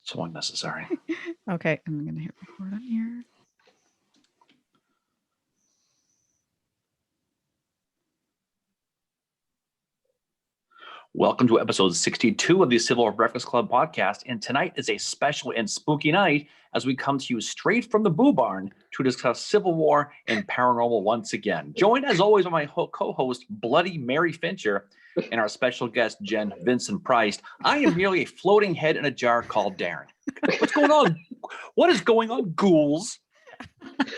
So unnecessary. Okay, I'm going to hit record on here. Welcome to episode 62 of the Civil War Breakfast Club podcast. And tonight is a special and spooky night as we come to you straight from the Boo Barn to discuss Civil War and paranormal once again. Joined as always by my co-host, Bloody Mary Fincher, and our special guest, Jen Vincent Price. I am merely a floating head in a jar called Darren. What's going on? What is going on, ghouls?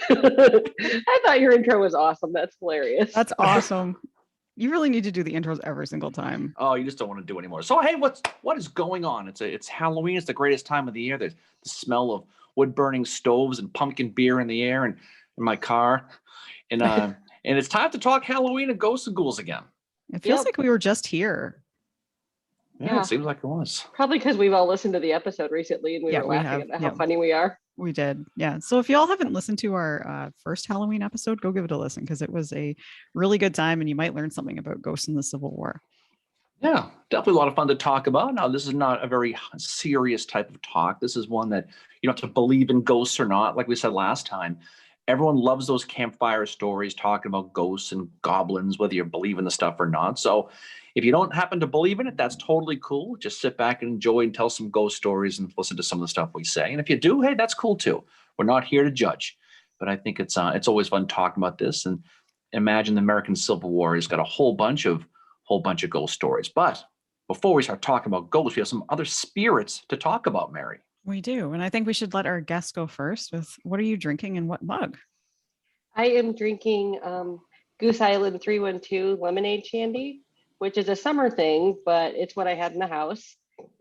I thought your intro was awesome. That's hilarious. That's awesome. You really need to do the intros every single time. Oh, you just don't want to do it anymore. So, hey, what is going on? It's Halloween. It's the greatest time of the year. There's the smell of wood-burning stoves and pumpkin beer in the air and in my car. And and it's time to talk Halloween and ghosts and ghouls again. It feels like we were just here. Yeah, it seems like it was. Probably because we've all listened to the episode recently and we were laughing at how funny we are. We did. Yeah. So if y'all haven't listened to our first Halloween episode, go give it a listen because it was a really good time and you might learn something about ghosts in the Civil War. Yeah, definitely a lot of fun to talk about. Now, this is not a very serious type of talk. This is one that you don't have to believe in ghosts or not. Like we said last time, everyone loves those campfire stories talking about ghosts and goblins, whether you believe in the stuff or not. So if you don't happen to believe in it, that's totally cool. Just sit back and enjoy and tell some ghost stories and listen to some of the stuff we say. And if you do, hey, that's cool too. We're not here to judge. But I think it's always fun talking about this. And imagine the American Civil War has got a whole bunch of ghost stories. But before we start talking about ghosts, we have some other spirits to talk about, Mary. We do. And I think we should let our guests go first with what are you drinking and what mug? I am drinking Goose Island 312 lemonade shandy, which is a summer thing, but it's what I had in the house.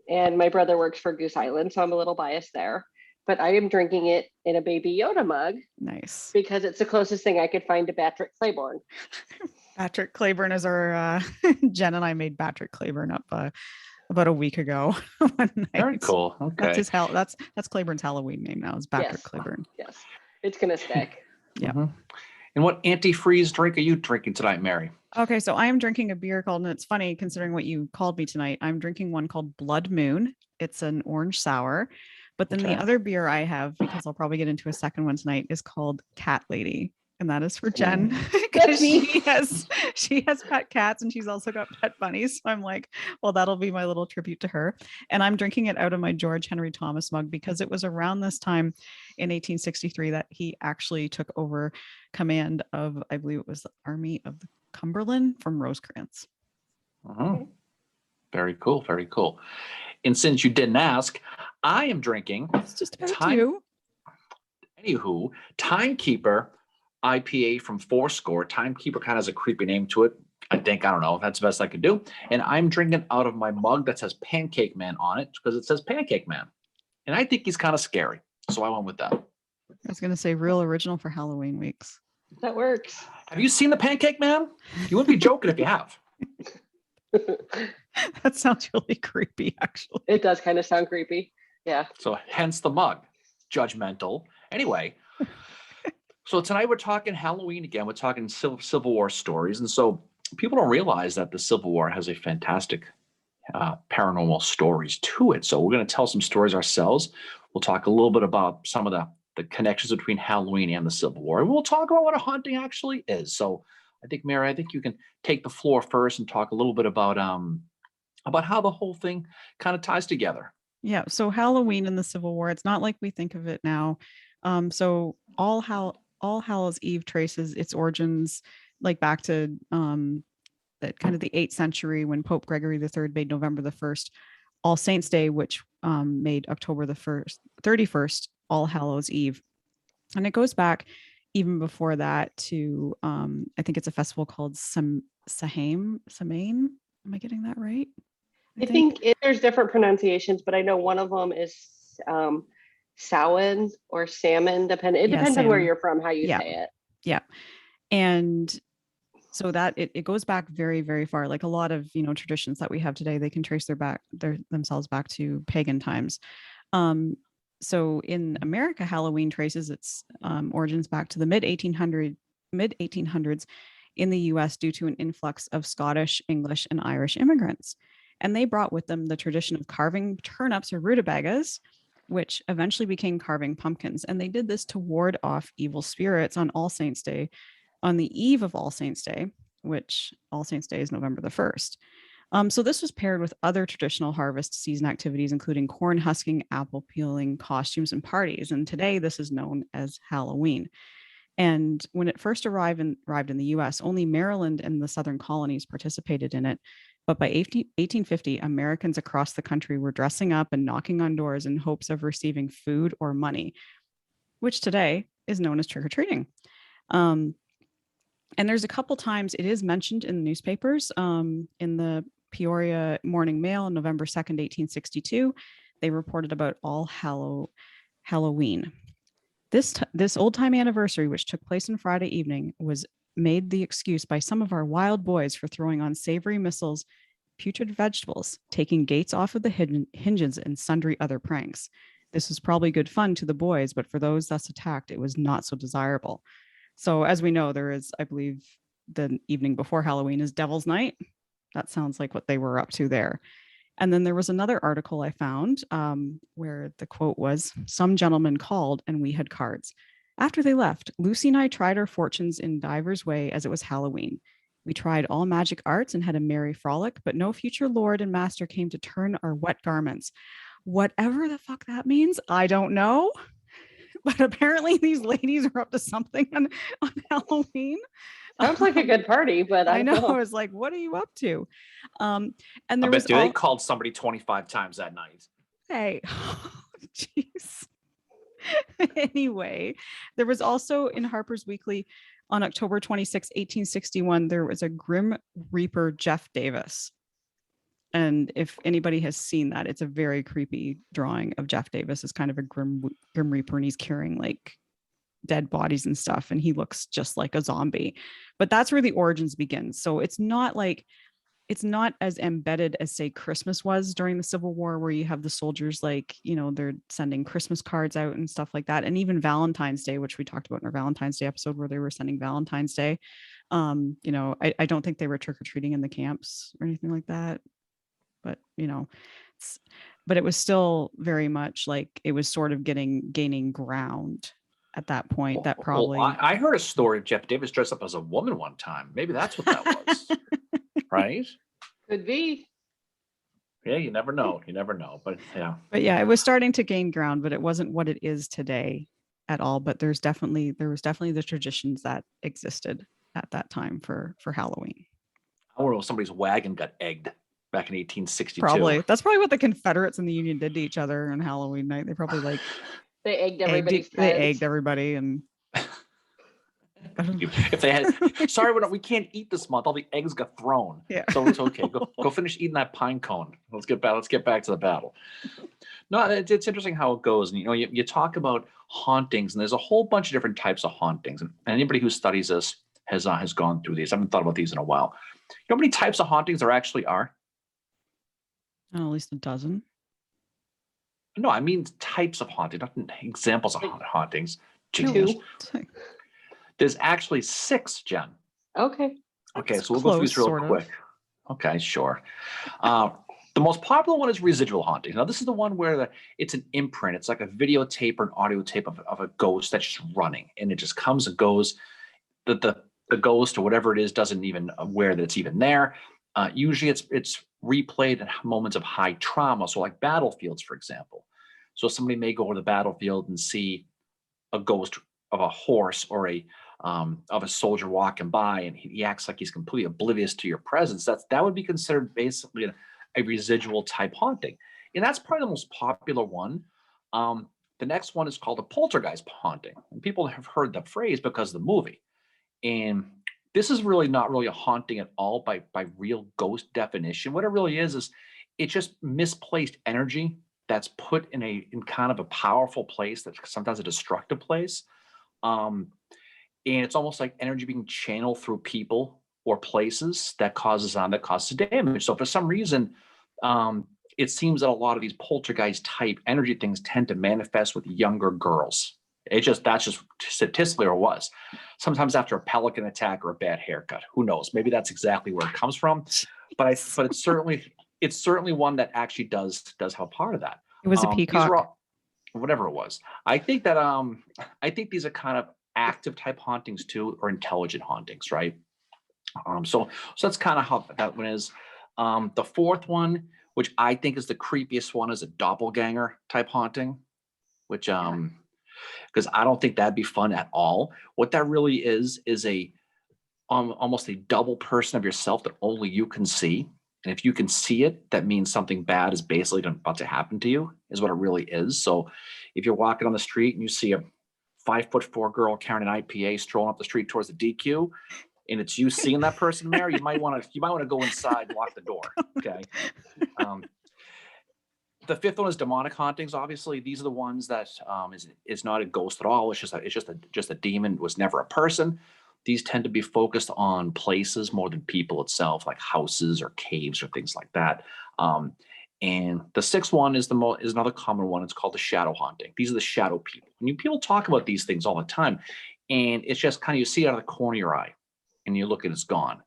And my brother works for Goose Island, so I'm a little biased there. But I am drinking it in a Baby Yoda mug. Nice. Because it's the closest thing I could find to Patrick Claiborne. Patrick Claiborne is our, Jen and I made Patrick Claiborne up about a week ago. One night. Very cool. Okay. That's Claiborne's Halloween name now is Patrick Claiborne. Yes. It's going to stick. Yeah. Mm-hmm. And what antifreeze drink are you drinking tonight, Mary? Okay, so I am drinking a beer called, and it's funny considering what you called me tonight, I'm drinking one called Blood Moon. It's an orange sour. But then the other beer I have, because I'll probably get into a second one tonight, is called Cat Lady. And that is for Jen because she has pet cats and she's also got pet bunnies. So I'm like, well, that'll be my little tribute to her. And I'm drinking it out of my George Henry Thomas mug because it was around this time in 1863 that he actually took over command of, I believe it was the Army of the Cumberland from Rosecrans. Mm-hmm. Very cool. Very cool. And since you didn't ask, I am drinking. It's just about you. Anywho, Timekeeper IPA from Fourscore. Timekeeper kind of has a creepy name to it. I don't know. That's the best I could do. And I'm drinking out of my mug that says Pancake Man on it because it says Pancake Man. And I think he's kind of scary. So I went with that. I was going to say real original for Halloween weeks. That works. Have you seen the Pancake Man? You wouldn't be joking if you have. That sounds really creepy, actually. It does kind of sound creepy. Yeah. So hence the mug. Judgmental. Anyway. So tonight we're talking Halloween again. We're talking Civil War stories. And so people don't realize that the Civil War has a fantastic paranormal stories to it. So we're going to tell some stories ourselves. We'll talk a little bit about some of the connections between Halloween and the Civil War. And we'll talk about what a haunting actually is. So I think, Mary, you can take the floor first and talk a little bit about how the whole thing kind of ties together. Yeah. So Halloween and the Civil War, it's not like we think of it now. So All Hallows Eve traces its origins like back to that kind of the 8th century when Pope Gregory III made November the 1st All Saints Day, which made October the 31st All Hallows Eve. And it goes back even before that to I think it's a festival called Samhain. Am I getting that right? I think there's different pronunciations, but I know one of them is Samhain or salmon, it depends on where you're from, how you say it. Yeah. And so that it goes back very, very far. Like a lot of, traditions that we have today, they can trace themselves back to pagan times. So in America, Halloween traces its origins back to the mid 1800s in the US due to an influx of Scottish, English, and Irish immigrants. And they brought with them the tradition of carving turnips or rutabagas which eventually became carving pumpkins. And they did this to ward off evil spirits on All Saints Day, on the eve of All Saints Day, which All Saints Day is November the 1st. So this was paired with other traditional harvest season activities, including corn husking, apple peeling, costumes, and parties. And today this is known as Halloween. And when it first arrived in the US, only Maryland and the southern colonies participated in it. But by 1850, Americans across the country were dressing up and knocking on doors in hopes of receiving food or money, which today is known as trick-or-treating. And there's a couple times it is mentioned in the newspapers. In the Peoria Morning Mail on November 2nd, 1862, they reported about All Halloween. This old-time anniversary, which took place on Friday evening, was made the excuse by some of our wild boys for throwing on savory missiles, putrid vegetables, taking gates off of the hinges, and sundry other pranks. This was probably good fun to the boys, but for those thus attacked, it was not so desirable. So as we know, there is, I believe, the evening before Halloween is Devil's Night. That sounds like what they were up to there. And then there was another article I found where the quote was, "Some gentlemen called and we had cards. After they left, Lucy and I tried our fortunes in divers way as it was Halloween. We tried all magic arts and had a merry frolic, but no future lord and master came to turn our wet garments." Whatever the fuck that means, I don't know. But apparently these ladies are up to something on Halloween. Sounds like a good party, but I know. know. I was like, what are you up to? And there I was bet they called somebody 25 times that night. Hey, jeez. Anyway, there was also in Harper's Weekly on October 26, 1861, there was a Grim Reaper Jeff Davis. And if anybody has seen that, it's a very creepy drawing of Jeff Davis as kind of a Grim Reaper, and he's carrying like dead bodies and stuff, and he looks just like a zombie. But that's where the origins begin. So it's not as embedded as, say, Christmas was during the Civil War, where you have the soldiers, like, you know, they're sending Christmas cards out and stuff like that. And even Valentine's Day, which we talked about in our Valentine's Day episode, where they were sending Valentine's Day. You know, I don't think they were trick-or-treating in the camps or anything like that. But, you know, but it was still very much like it was sort of gaining ground at that point. That probably. Well, I heard a story of Jeff Davis dressed up as a woman one time. Maybe that's what that was. Right? Could be. Yeah, you never know. You never know. But yeah. But yeah, it was starting to gain ground, but it wasn't what it is today at all. But there was definitely the traditions that existed at that time for Halloween. I don't know if somebody's wagon got egged back in 1862. Probably. That's probably what the Confederates and the Union did to each other on Halloween night. They probably like they egged everybody. They egged everybody, and if they had, sorry, we can't eat this month. All the eggs got thrown. Yeah. So it's okay. Go finish eating that pine cone. Let's get back to the battle. No, it's interesting how it goes. And, you know, you talk about hauntings, and there's a whole bunch of different types of hauntings. And anybody who studies this has gone through these. I haven't thought about these in a while. You know how many types of hauntings there actually are? At least a dozen. No, I mean types of haunting, not examples of hauntings. Two. There's actually 6, Jen. Okay. Okay, so we'll go through these real quick. Okay, sure. The most popular one is residual haunting. Now, this is the one where it's an imprint. It's like a videotape or an audio tape of a ghost that's just running, and it just comes and goes. The ghost or whatever it is doesn't even aware that it's even there. Usually it's replayed at moments of high trauma. So like battlefields, for example. So somebody may go to the battlefield and see a ghost of a horse or of a soldier walking by, and he acts like he's completely oblivious to your presence. That would be considered basically a residual type haunting. And that's probably the most popular one. The next one is called a poltergeist haunting. And people have heard the phrase because of the movie. And this is really not really a haunting at all by real ghost definition. What it really is it's just misplaced energy that's put in kind of a powerful place, that's sometimes a destructive place. And it's almost like energy being channeled through people or places that causes damage. So for some reason, it seems that a lot of these poltergeist type energy things tend to manifest with younger girls. That's just statistically, or was. Sometimes after a pelican attack or a bad haircut. Who knows? Maybe that's exactly where it comes from. But it's certainly one that actually does have part of that. It was a peacock. whatever it was. I think these are kind of active type hauntings too, or intelligent hauntings, right? So that's kind of how that one is. The fourth one, which I think is the creepiest one, is a doppelganger type haunting, which because I don't think that'd be fun at all. What that really is a almost a double person of yourself that only you can see. And if you can see it, that means something bad is basically about to happen to you, is what it really is. So if you're walking on the street and you see a 5'4" girl carrying an IPA strolling up the street towards the DQ, and it's you seeing that person there, you might want to go inside and lock the door. Okay. The fifth one is demonic hauntings. Obviously, these are the ones that is not a ghost at all. It's just a demon. It was never a person. These tend to be focused on places more than people itself, like houses or caves or things like that. And the sixth one is another common one. It's called the shadow haunting. These are the shadow people. People talk about these things all the time, and it's just kind of, you see it out of the corner of your eye, and you look and it's gone.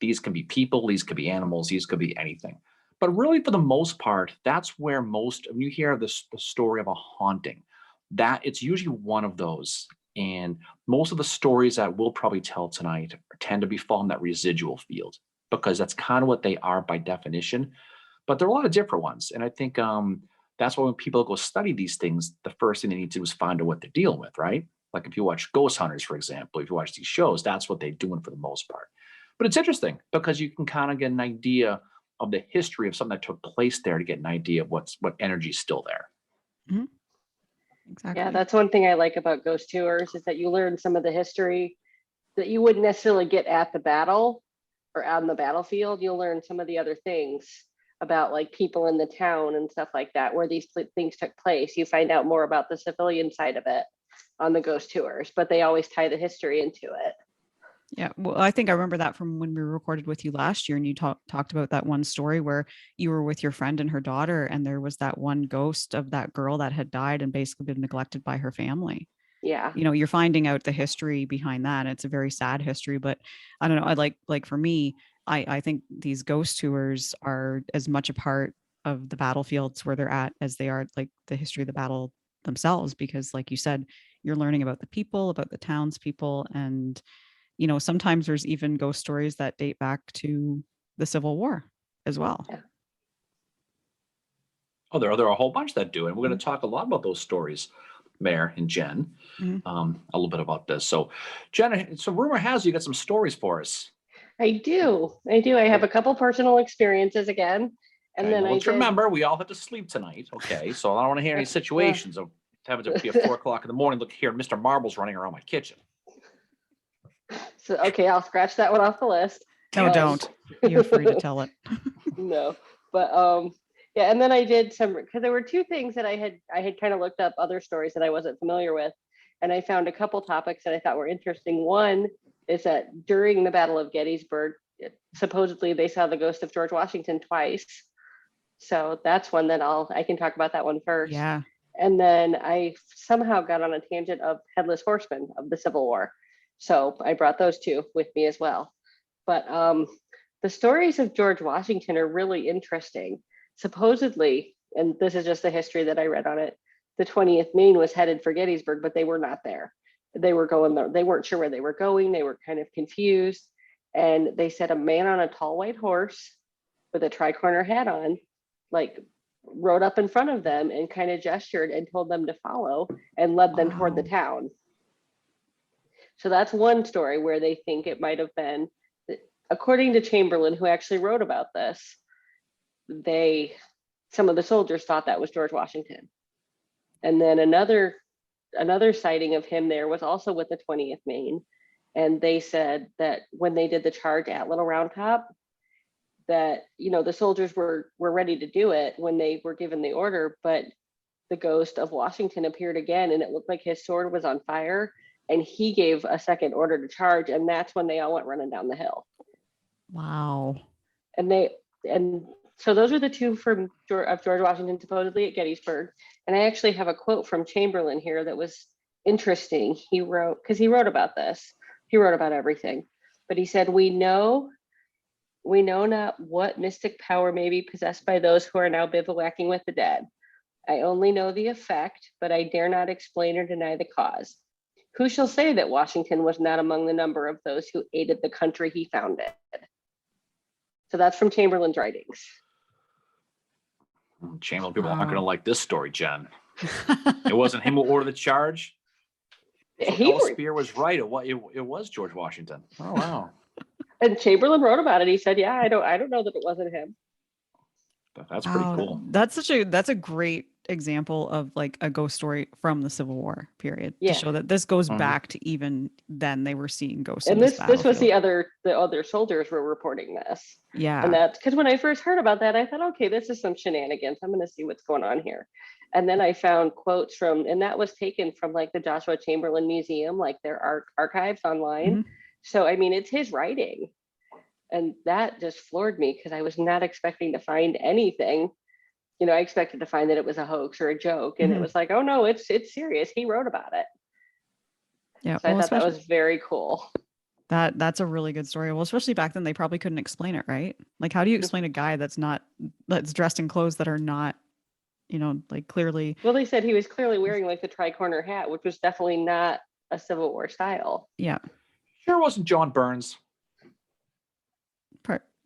These can be people. These could be animals. These could be anything. But really, for the most part, that's where when you hear the story of a haunting, that it's usually one of those. And most of the stories that we'll probably tell tonight tend to be fall in that residual field, because that's kind of what they are by definition. But there are a lot of different ones. And I think that's why when people go study these things, the first thing they need to do is find out what they're dealing with, right? Like if you watch Ghost Hunters, for example, if you watch these shows, that's what they're doing for the most part. But it's interesting because you can kind of get an idea of the history of something that took place there to get an idea of what energy is still there. Mm-hmm. Exactly. Yeah, that's one thing I like about ghost tours, is that you learn some of the history that you wouldn't necessarily get at the battle or on the battlefield. You'll learn some of the other things about like people in the town and stuff like that, where these things took place. You find out more about the civilian side of it on the ghost tours, but they always tie the history into it. Yeah, well, I think I remember that from when we recorded with you last year, and you talked about that one story where you were with your friend and her daughter, and there was that one ghost of that girl that had died and basically been neglected by her family. Yeah. You're finding out the history behind that. It's a very sad history, but I don't know. I like for me, I think these ghost tours are as much a part of the battlefields where they're at as they are like the history of the battle themselves, because like you said, you're learning about the people, about the townspeople, and sometimes there's even ghost stories that date back to the Civil War as well. Yeah. Oh, there are a whole bunch that do. And we're going to talk a lot about those stories, Mayor and Jen, a little bit about this. So Jen, so rumor has you got some stories for us. I do. I have a couple personal experiences again. And okay, then let's remember, we all have to sleep tonight. Okay. So I don't want to hear any situations of having to be at 4 o'clock in the morning. Look here, Mr. Marble's running around my kitchen. So, okay, I'll scratch that one off the list. No, don't. You're free to tell it. No, but yeah, and then I did some, because there were two things that I had kind of looked up other stories that I wasn't familiar with, and I found a couple topics that I thought were interesting. One is that during the Battle of Gettysburg, supposedly they saw the ghost of George Washington twice. So that's one that I can talk about that one first. Yeah. And then I somehow got on a tangent of Headless Horseman of the Civil War. So I brought those two with me as well. But the stories of George Washington are really interesting. Supposedly, and this is just the history that I read on it, the 20th Maine was headed for Gettysburg, but they were not there. They weren't sure where they were going. They were kind of confused. And they said a man on a tall white horse with a tri-corner hat on, like, rode up in front of them and kind of gestured and told them to follow and led them toward the town. So that's one story where they think it might have been, according to Chamberlain, who actually wrote about this, some of the soldiers thought that was George Washington. And then another sighting of him there was also with the 20th Maine. And they said that when they did the charge at Little Round Top, that, the soldiers were ready to do it when they were given the order, but the ghost of Washington appeared again, and it looked like his sword was on fire. And he gave a second order to charge, and that's when they all went running down the hill. Wow. And so those are the two of George Washington supposedly at Gettysburg. And I actually have a quote from Chamberlain here that was interesting. He wrote about this. He wrote about everything, but he said, "We know not what mystic power may be possessed by those who are now bivouacking with the dead. I only know the effect, but I dare not explain or deny the cause. Who shall say that Washington was not among the number of those who aided the country he founded? So that's from Chamberlain's writings. Chamberlain people aren't going to like this story, Jen. It wasn't him who ordered the charge. So Ellis Spear was right. It was George Washington. Oh wow! And Chamberlain wrote about it. He said, "Yeah, I don't know that it wasn't him." That's pretty cool. That's a great example of like a ghost story from the Civil War period to show that this goes back to even then they were seeing ghosts. And this was the other soldiers were reporting this. Yeah. And that's because when I first heard about that, I thought, okay, this is some shenanigans. I'm going to see what's going on here. And then I found quotes from, and that was taken from like the Joshua Chamberlain Museum, like their archives online. Mm-hmm. So, I mean, it's his writing. And that just floored me because I was not expecting to find anything. You know, I expected to find that it was a hoax or a joke. And it was like, oh no, it's serious. He wrote about it. Yeah. So I thought that was very cool. That's a really good story. Well, especially back then, they probably couldn't explain it, right? Like, how do you explain a guy that's dressed in clothes that are not, you know, like clearly. Well, they said he was clearly wearing like the tri-corner hat, which was definitely not a Civil War style. Yeah. Sure wasn't John Burns.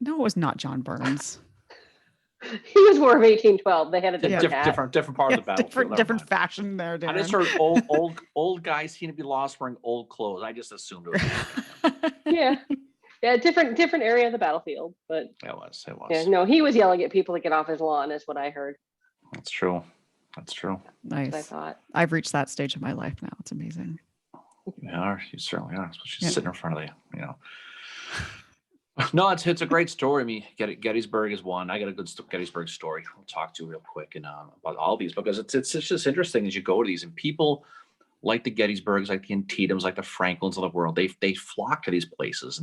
No, it was not John Burns. He was War of 1812. They had a different part of the battlefield. Different fashion there, Darren. I just heard old guys seem to be lost wearing old clothes. I just assumed it was. yeah, different area of the battlefield, but it was. Yeah, no, he was yelling at people to get off his lawn, is what I heard. That's true. Nice. I thought I've reached that stage of my life now. It's amazing. Yeah, you certainly are. She's sitting in front of you know. No, it's a great story. I mean, Gettysburg is one. I got a good Gettysburg story I'll talk to real quick and about all these because it's just interesting as you go to these and people like the Gettysburgs, like the Antietam's, like the Franklins of the world. They flock to these places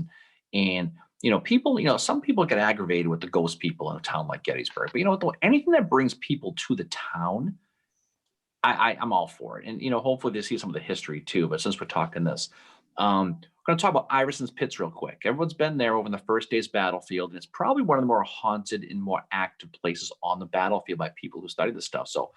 and you know people some people get aggravated with the ghost people in a town like Gettysburg, but you know anything that brings people to the town, I'm all for it. And you know hopefully they see some of the history too. But since we're talking this. We're going to talk about Iverson's Pits real quick. Everyone's been there over in the first day's battlefield, and it's probably one of the more haunted and more active places on the battlefield by people who study this stuff. So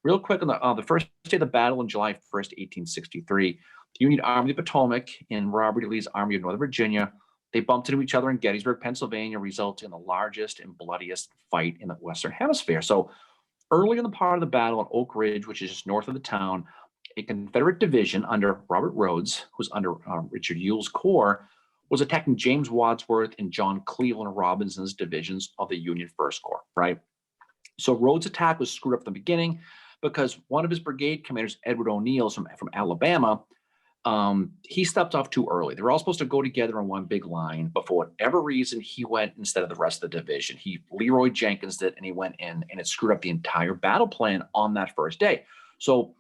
real quick, on the first day of the battle on July 1st, 1863, the Union Army of the Potomac and Robert E. Lee's Army of Northern Virginia, they bumped into each other in Gettysburg, Pennsylvania, resulting in the largest and bloodiest fight in the Western Hemisphere. So early in the part of the battle on Oak Ridge, which is just north of the town, a Confederate division under Robert Rhodes, who's under Richard Ewell's corps, was attacking James Wadsworth and John Cleveland Robinson's divisions of the Union First Corps, right? So Rhodes' attack was screwed up at the beginning because one of his brigade commanders, Edward O'Neill from Alabama, he stepped off too early. They were all supposed to go together in one big line, but for whatever reason, he went instead of the rest of the division. Leroy Jenkins did, and he went in, and it screwed up the entire battle plan on that first day. So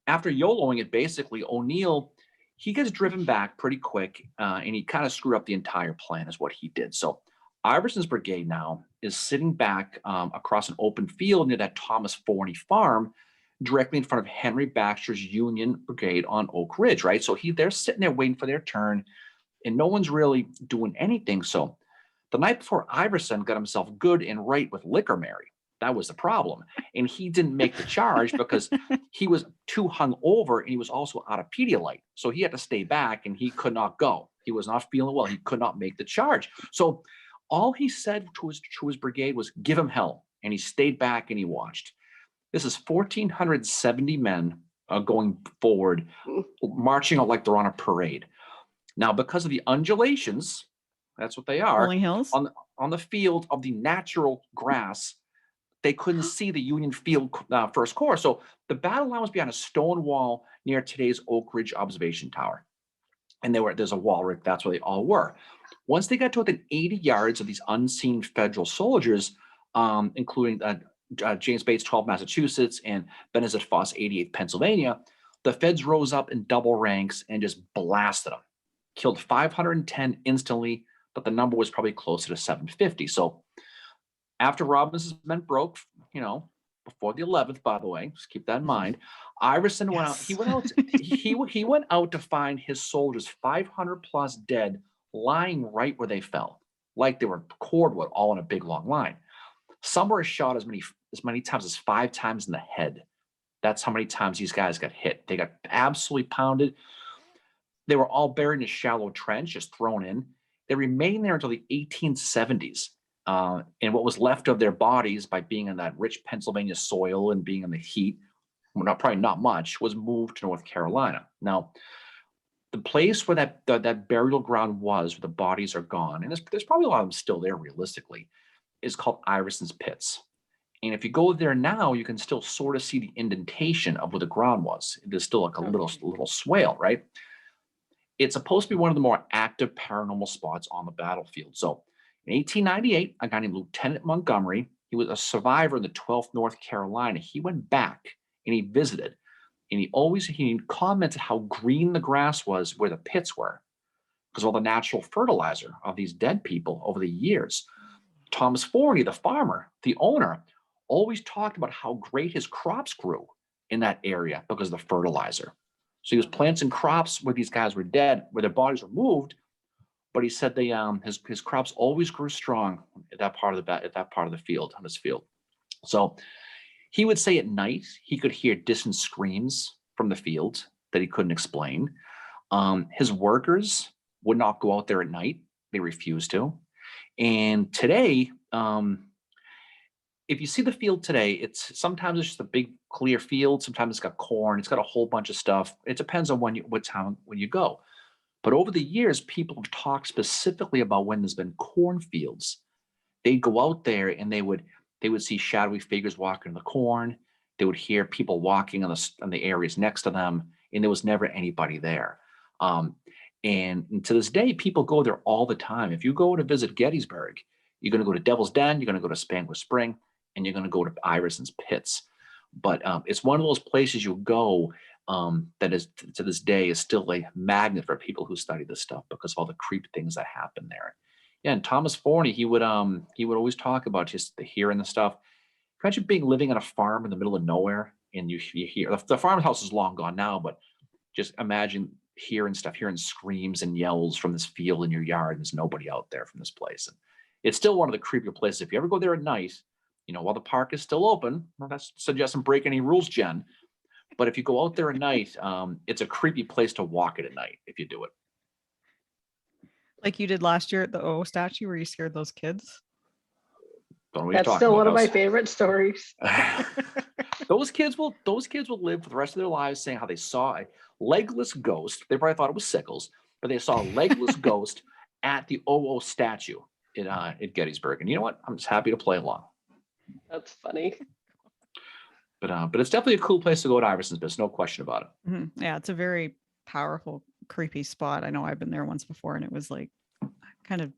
after YOLOing it, basically, O'Neill, he gets driven back pretty quick, and he kind of screwed up the entire plan is what he did. So Iverson's brigade now is sitting back across an open field near that Thomas Forney farm, directly in front of Henry Baxter's Union Brigade on Oak Ridge, right? So they're sitting there waiting for their turn, and no one's really doing anything. So the night before, Iverson got himself good and right with Liquor Mary. That was the problem. And he didn't make the charge because he was too hung over and he was also out of Pedialyte. So he had to stay back and he could not go. He was not feeling well. He could not make the charge. So all he said to his brigade was, give him hell. And he stayed back and he watched. This is 1,470 men going forward, marching out like they're on a parade. Now, because of the undulations, that's what they are, rolling hills on the field of the natural grass, they couldn't see the Union Field First Corps. So the battle line was behind a stone wall near today's Oak Ridge Observation Tower. And there's a wall, Rick, that's where they all were. Once they got to within 80 yards of these unseen federal soldiers, including James Bates, 12 Massachusetts, and Benazet Foss, 88 Pennsylvania, the feds rose up in double ranks and just blasted them. Killed 510 instantly, but the number was probably closer to 750. So after Robinson's men broke, before the 11th, by the way, just keep that in mind, Iverson went out. He went out to find his soldiers, 500 plus dead, lying right where they fell, like they were cordwood, all in a big long line. Some were shot as many as many times as 5 times in the head. That's how many times these guys got hit. They got absolutely pounded. They were all buried in a shallow trench, just thrown in. They remained there until the 1870s. And what was left of their bodies, by being in that rich Pennsylvania soil and being in the heat, well, probably not much, was moved to North Carolina. Now, the place where that burial ground was, where the bodies are gone, and there's probably a lot of them still there realistically, is called Iverson's Pits. And if you go there now, you can still sort of see the indentation of where the ground was. There's still like a little swale, right? It's supposed to be one of the more active paranormal spots on the battlefield. So in 1898, a guy named Lieutenant Montgomery, he was a survivor in the 12th North Carolina. He went back and he visited, and he commented how green the grass was where the pits were because of all the natural fertilizer of these dead people over the years. Thomas Forney, the farmer, the owner, always talked about how great his crops grew in that area because of the fertilizer. So he was planting crops where these guys were dead, where their bodies were moved, but he said his crops always grew strong at that part of the field, on this field. So he would say at night he could hear distant screams from the field that he couldn't explain. His workers would not go out there at night; they refused to. And today, if you see the field today, it's sometimes just a big clear field. Sometimes it's got corn. It's got a whole bunch of stuff. It depends on when you go. But over the years, people have talked specifically about when there's been cornfields. They'd go out there and they would see shadowy figures walking in the corn. They would hear people walking on the areas next to them, and there was never anybody there. And to this day, people go there all the time. If you go to visit Gettysburg, you're going to go to Devil's Den, you're going to go to Spangler Spring, and you're going to go to Iverson's Pits. But it's one of those places you go that is, to this day, is still a magnet for people who study this stuff because of all the creepy things that happen there. Yeah, and Thomas Forney, he would always talk about just the hearing the stuff. Imagine living on a farm in the middle of nowhere, and you hear the farmhouse is long gone now, but just imagine hearing screams and yells from this field in your yard, and there's nobody out there from this place. And it's still one of the creepier places. If you ever go there at night, while the park is still open, well, that's suggesting break any rules, Jen. But if you go out there at night, it's a creepy place to walk it at night if you do it. Like you did last year at the O statue where you scared those kids. That's still one of my favorite stories. Those kids will live for the rest of their lives saying how they saw a legless ghost. They probably thought it was Sickles, but they saw a legless ghost at the OO statue at Gettysburg. And you know what? I'm just happy to play along. That's funny. But it's definitely a cool place to go at Iverson's Pits, no question about it. Mm-hmm. Yeah, it's a very powerful, creepy spot. I know I've been there once before, and it was like kind of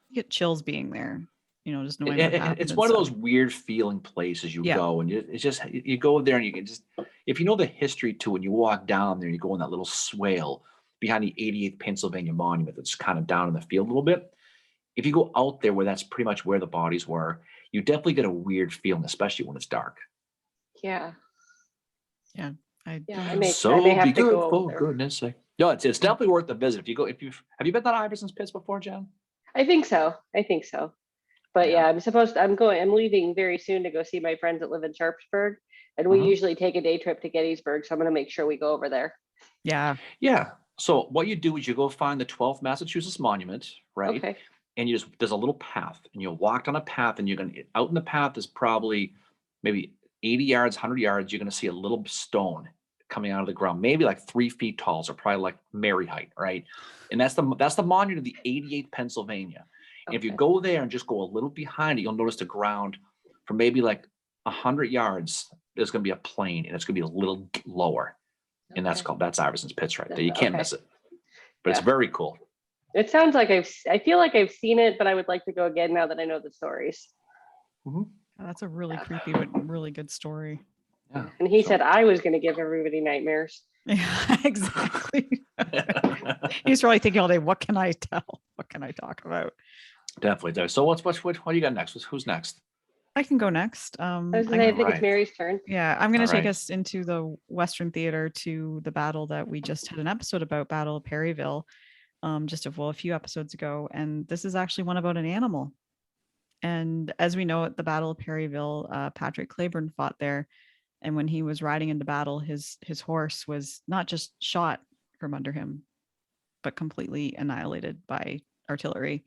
you get chills being there. Just knowing what happened. It's one of those weird feeling places you go, and it's just you go there and you can just, if you know the history to it, you walk down there, and you go in that little swale behind the 88th Pennsylvania Monument that's kind of down in the field a little bit. If you go out there where that's pretty much where the bodies were, you definitely get a weird feeling, especially when it's dark. Yeah. Yeah. I may have to go for goodness sake. No, it's definitely worth the visit. Have you been to Iverson's Pits before, Jen? I think so. But yeah, I'm leaving very soon to go see my friends that live in Sharpsburg. And we usually take a day trip to Gettysburg. So I'm going to make sure we go over there. Yeah. Yeah. So what you do is you go find the 12th Massachusetts Monument, right? Okay. And there's a little path, and you'll walk down a path, and out in the path is probably maybe 80 yards, 100 yards. You're going to see a little stone coming out of the ground, maybe like 3 feet tall. So probably like Mary height, right? And that's the monument of the 88th Pennsylvania. And if you go there and just go a little behind it, you'll notice the ground for maybe like 100 yards, there's going to be a plane, and it's going to be a little lower. And that's Iverson's Pits right there. You can't miss it. But it's very cool. It sounds like I feel like I've seen it, but I would like to go again now that I know the stories. Mm-hmm. That's a really creepy but really good story. Yeah. And he said I was going to give everybody nightmares. Yeah, exactly. He's probably thinking all day, what can I tell? What can I talk about? Definitely. So what do you got next? Who's next? I can go next. I think it's Mary's turn. Yeah, I'm going to take us into the Western Theater to the battle that we just had an episode about, Battle of Perryville, a few episodes ago. And this is actually one about an animal. And as we know, at the Battle of Perryville, Patrick Claiborne fought there. And when he was riding into battle, his horse was not just shot from under him, but completely annihilated by artillery.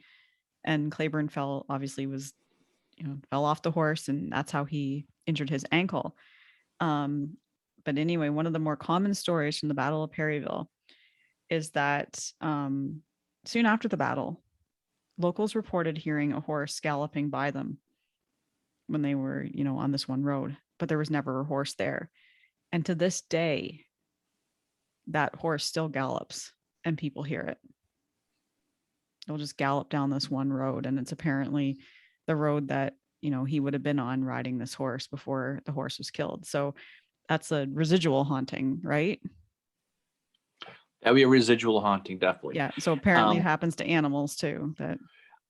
And Claiborne fell off the horse, and that's how he injured his ankle. But anyway, one of the more common stories from the Battle of Perryville is that soon after the battle, locals reported hearing a horse galloping by them when they were, on this one road, but there was never a horse there. And to this day, that horse still gallops and people hear it. They'll just gallop down this one road, and it's apparently the road that, he would have been on riding this horse before the horse was killed. So that's a residual haunting, right? That'd be a residual haunting, definitely. Yeah. So apparently it happens to animals too. That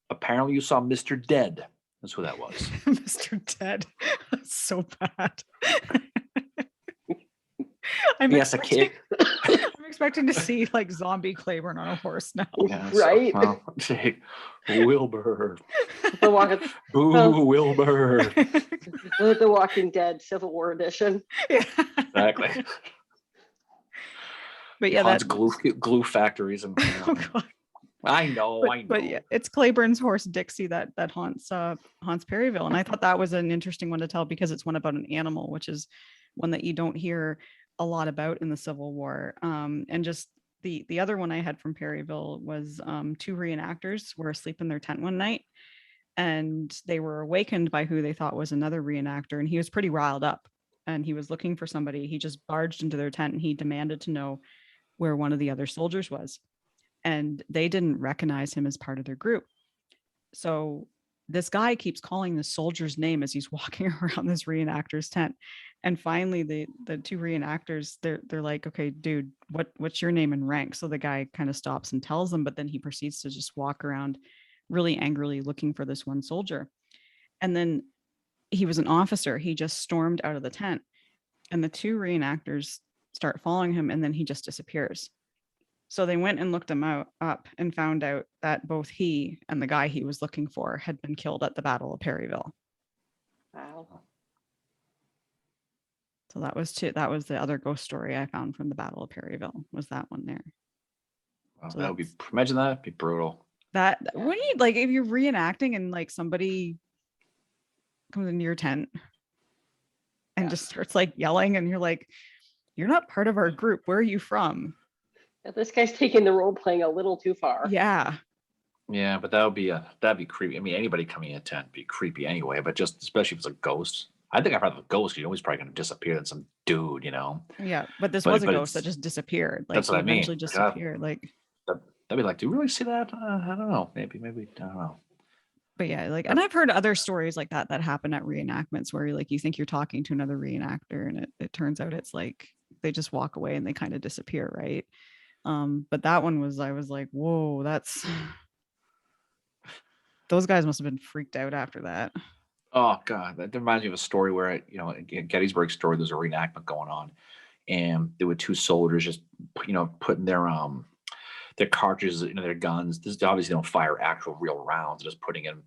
apparently you saw Mr. Dead. That's who that was. Mr. Dead. That's so bad. I'm expecting to see like zombie Claiborne on a horse now. Yeah, right? Wilbur. Boo, Wilbur. The Walking Dead Civil War edition. Yeah. Exactly. But yeah, that's glue factories and. Oh God. I know. But yeah, it's Claiborne's horse Dixie that haunts Perryville, and I thought that was an interesting one to tell because it's one about an animal, which is one that you don't hear a lot about in the Civil War. And just the other one I had from Perryville was two reenactors were asleep in their tent one night, and they were awakened by who they thought was another reenactor, and he was pretty riled up, and he was looking for somebody. He just barged into their tent and he demanded to know where one of the other soldiers was. And they didn't recognize him as part of their group. So this guy keeps calling the soldier's name as he's walking around this reenactor's tent. And finally, the two reenactors, they're like, okay, dude, what's your name and rank? So the guy kind of stops and tells them, but then he proceeds to just walk around really angrily looking for this one soldier. And then he was an officer. He just stormed out of the tent, and the two reenactors start following him, and then he just disappears. So they went and looked him up and found out that both he and the guy he was looking for had been killed at the Battle of Perryville. Wow. So that was the other ghost story I found from the Battle of Perryville, was that one there. Well, so that would be, imagine that, it'd be brutal. That when you like, if you're reenacting and like somebody comes into your tent and just starts like yelling, and you're like, you're not part of our group. Where are you from? This guy's taking the role playing a little too far. Yeah. Yeah, but that'd be creepy. I mean, anybody coming in a tent would be creepy anyway, but just especially if it's a ghost. I think I'd rather have a ghost, he's probably going to disappear than some dude, Yeah, but this was a ghost that just disappeared. Like, that's what I mean. Eventually disappeared. Like, that'd be like, do you really see that? I don't know. Maybe, I don't know. But yeah, like, and I've heard other stories like that happen at reenactments where you think you're talking to another reenactor, and it turns out it's like they just walk away and they kind of disappear, right? But that one I was like, whoa, those guys must have been freaked out after that. Oh God, that reminds me of a story where at Gettysburg story, there's a reenactment going on, and there were two soldiers just putting their cartridges into their guns. This obviously don't fire actual real rounds, just putting in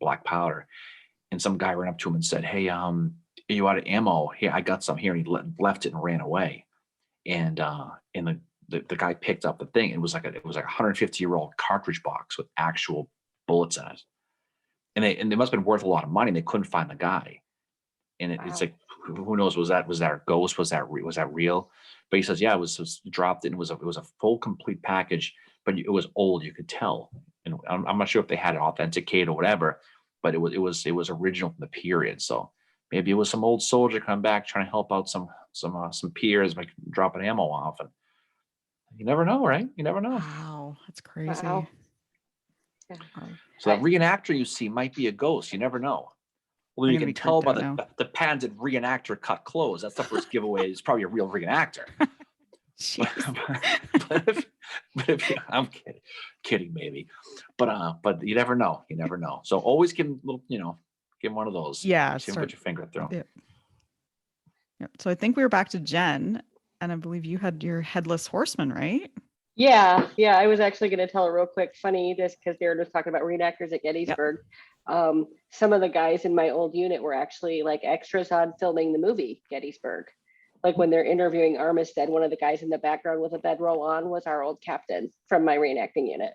black powder. And some guy ran up to him and said, "Hey, are you out of ammo? Here, I got some here." And he left it and ran away. And the guy picked up the thing. It was like a 150-year-old cartridge box with actual bullets in it. And they must have been worth a lot of money. And they couldn't find the guy. And it's like, who knows? Was that a ghost? Was that real? But he says, yeah, it was dropped in. It was a full complete package, but it was old. You could tell. And I'm not sure if they had it authenticated or whatever, but it was original from the period. So maybe it was some old soldier coming back trying to help out some peers, like dropping ammo off. And you never know, right? You never know. Wow, that's crazy. Wow. So that reenactor you see might be a ghost. You never know. Well, you can tell by the patented reenactor cut clothes. That's the first giveaway. It's probably a real reenactor. but if I'm kidding maybe, but you never know. You never know. So always give him give him one of those. Yeah. See him put your finger through. Yeah. So I think we were back to Jen, and I believe you had your Headless Horseman, right? Yeah, yeah. I was actually going to tell a real quick funny this because Darren was talking about reenactors at Yep. Gettysburg. Some of the guys in my old unit were actually like extras on filming the movie Gettysburg. Like when they're interviewing Armistead, one of the guys in the background with a bedroll on was our old captain from my reenacting unit.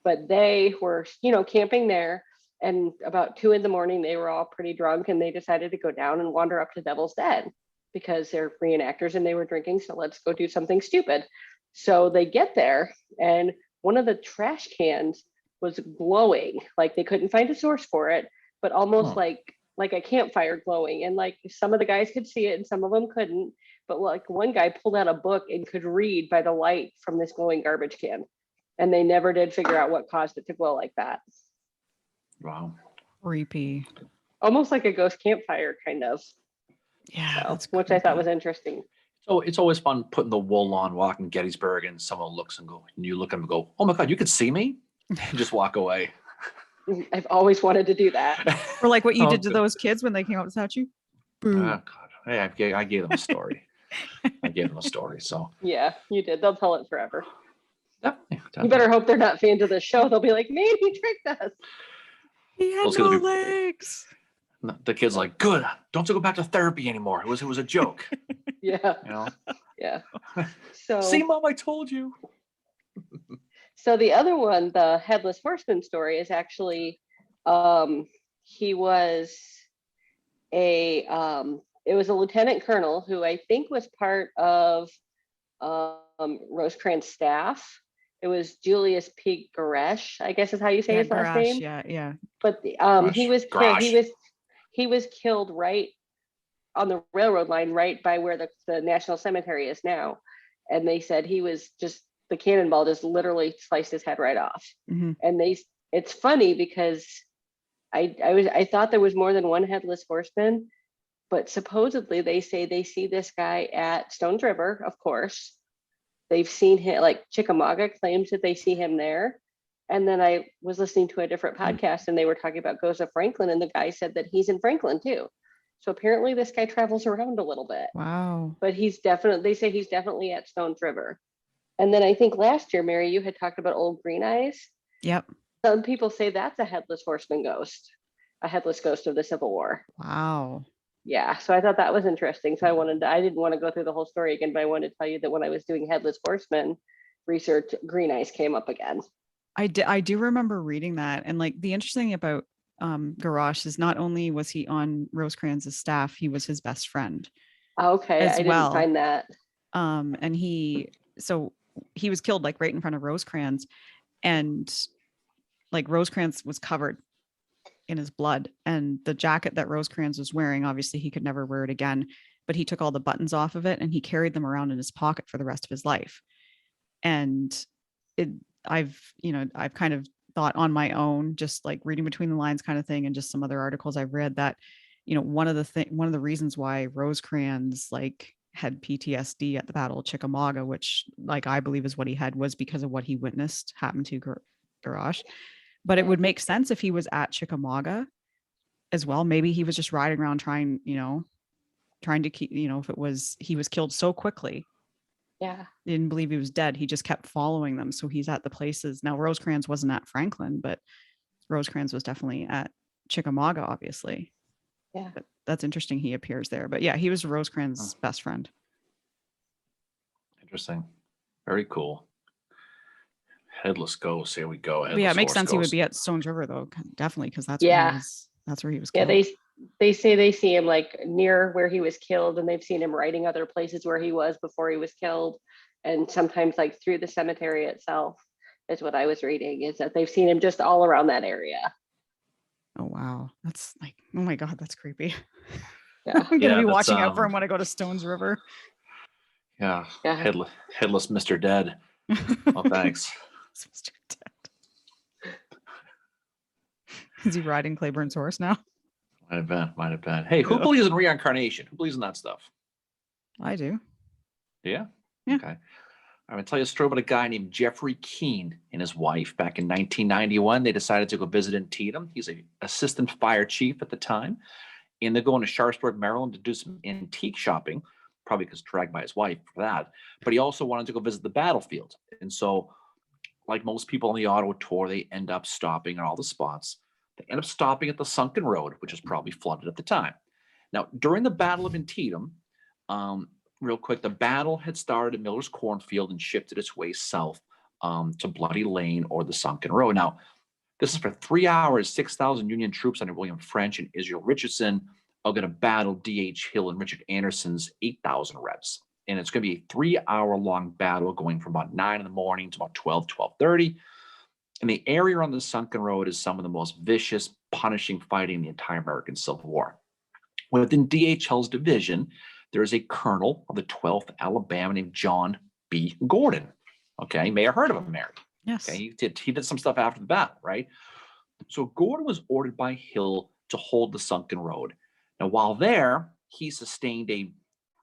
But they were, camping there. And about 2 a.m, they were all pretty drunk and they decided to go down and wander up to Devil's Den because they're reenactors and they were drinking. So let's go do something stupid. So they get there and one of the trash cans was glowing, like they couldn't find a source for it, but almost like a campfire glowing. And like some of the guys could see it and some of them couldn't. But like one guy pulled out a book and could read by the light from this glowing garbage can. And they never did figure out what caused it to glow like that. Wow. Creepy. Almost like a ghost campfire, kind of. Yeah, So, which I thought was interesting. So it's always fun putting the wool on, walking Gettysburg, and someone looks and you look at them and go, "Oh my God, you could see me?" And just walk away. I've always wanted to do that. Or like what you did to those kids when they came up without you. Oh God! Hey, I gave them a story. I gave them a story. So Yeah, you did. They'll tell it forever. definitely. You better hope they're not fans of the show. They'll be like, "Man, he tricked us." He had Those no kids will be- legs. The kid's like, "Good. Don't go back to therapy anymore. It was a joke." Yeah, You know. yeah. So See, Mom, I told you. So the other one, the Headless Horseman story, is actually he was it was a lieutenant colonel who I think was part of Rosecrans' staff. It was Julius P. Goresh, I guess is how you say his last name. Yeah. But he was killed. He was killed right on the railroad line, right by where the National Cemetery is now. And they said he was just, the cannonball just literally sliced his head right off. Mm-hmm. And it's funny because I thought there was more than one Headless Horseman, but supposedly they say they see this guy at Stones River, of course. They've seen him, like Chickamauga claims that they see him there. And then I was listening to a different podcast and they were talking about Ghost of Franklin, and the guy said that he's in Franklin too. So apparently this guy travels around a little bit. Wow. But they say he's definitely at Stones River. And then I think last year, Mary, you had talked about Old Green Eyes. Yep. Some people say that's a Headless Horseman ghost, a Headless Ghost of the Civil War. Wow. Yeah, so I thought that was interesting. So I didn't want to go through the whole story again, but I wanted to tell you that when I was doing Headless Horseman research, Green Eyes came up again. I do remember reading that. And like the interesting thing about Garrosh is not only was he on Rosecrans' staff, he was his best friend. Okay, I didn't find that. And he was killed like right in front of Rosecrans, and like Rosecrans was covered in his blood, and the jacket that Rosecrans was wearing, obviously he could never wear it again, but he took all the buttons off of it and he carried them around in his pocket for the rest of his life. And I've kind of thought on my own, just like reading between the lines kind of thing, and just some other articles I've read, that one of the reasons why Rosecrans like had PTSD at the Battle of Chickamauga, which like I believe is what he had, was because of what he witnessed happen to Garrosh. But it would make sense if he was at Chickamauga as well. Maybe he was just riding around trying to keep, if it was, he was killed so quickly. Yeah. Didn't believe he was dead. He just kept following them. So he's at the places. Now, Rosecrans wasn't at Franklin, but Rosecrans was definitely at Chickamauga, obviously. Yeah. But that's interesting. He appears there. But yeah, he was Rosecrans' best friend. Interesting. Very cool. Headless Ghost. Here we go. Yeah, it makes sense. He would be at Stones River though, definitely, because that's where he was killed. Yeah, they say they see him like near where he was killed, and they've seen him writing other places where he was before he was killed, and sometimes like through the cemetery itself is what I was reading, is that they've seen him just all around that area. Oh wow, that's like, oh my God, that's creepy. Yeah. I'm gonna be watching out for him when I go to Stones River. Yeah. Headless Mr. Dead. Oh, thanks. Mr. Dead. Is he riding Claiborne's horse now? Might have been. Hey, who believes in reincarnation? Who believes in that stuff? I do. Yeah? Yeah. Okay. I'm going to tell you a story about a guy named Jeffrey Keene and his wife. Back in 1991, they decided to go visit Antietam. He's an assistant fire chief at the time. And they're going to Sharpsburg, Maryland to do some antique shopping. probably because dragged by his wife for that. But he also wanted to go visit the battlefield. And so, like most people on the Ottawa tour, they end up stopping at all the spots. They end up stopping at the Sunken Road, which was probably flooded at the time. Now, during the Battle of Antietam, real quick, the battle had started at Miller's Cornfield and shifted its way south to Bloody Lane or the Sunken Road. Now, this is for 3 hours. 6,000 Union troops under William French and Israel Richardson are going to battle D.H. Hill and Richard Anderson's 8,000 Rebs. And it's going to be a 3-hour-long battle going from about 9 in the morning to about 12, 12:30. And the area on the Sunken Road is some of the most vicious, punishing fighting in the entire American Civil War. Within D.H. Hill's division, there is a colonel of the 12th Alabama named John B. Gordon. Okay, you may have heard of him, Mary. Yes. Okay, he did some stuff after the battle, right? So Gordon was ordered by Hill to hold the Sunken Road. Now, while there, he sustained a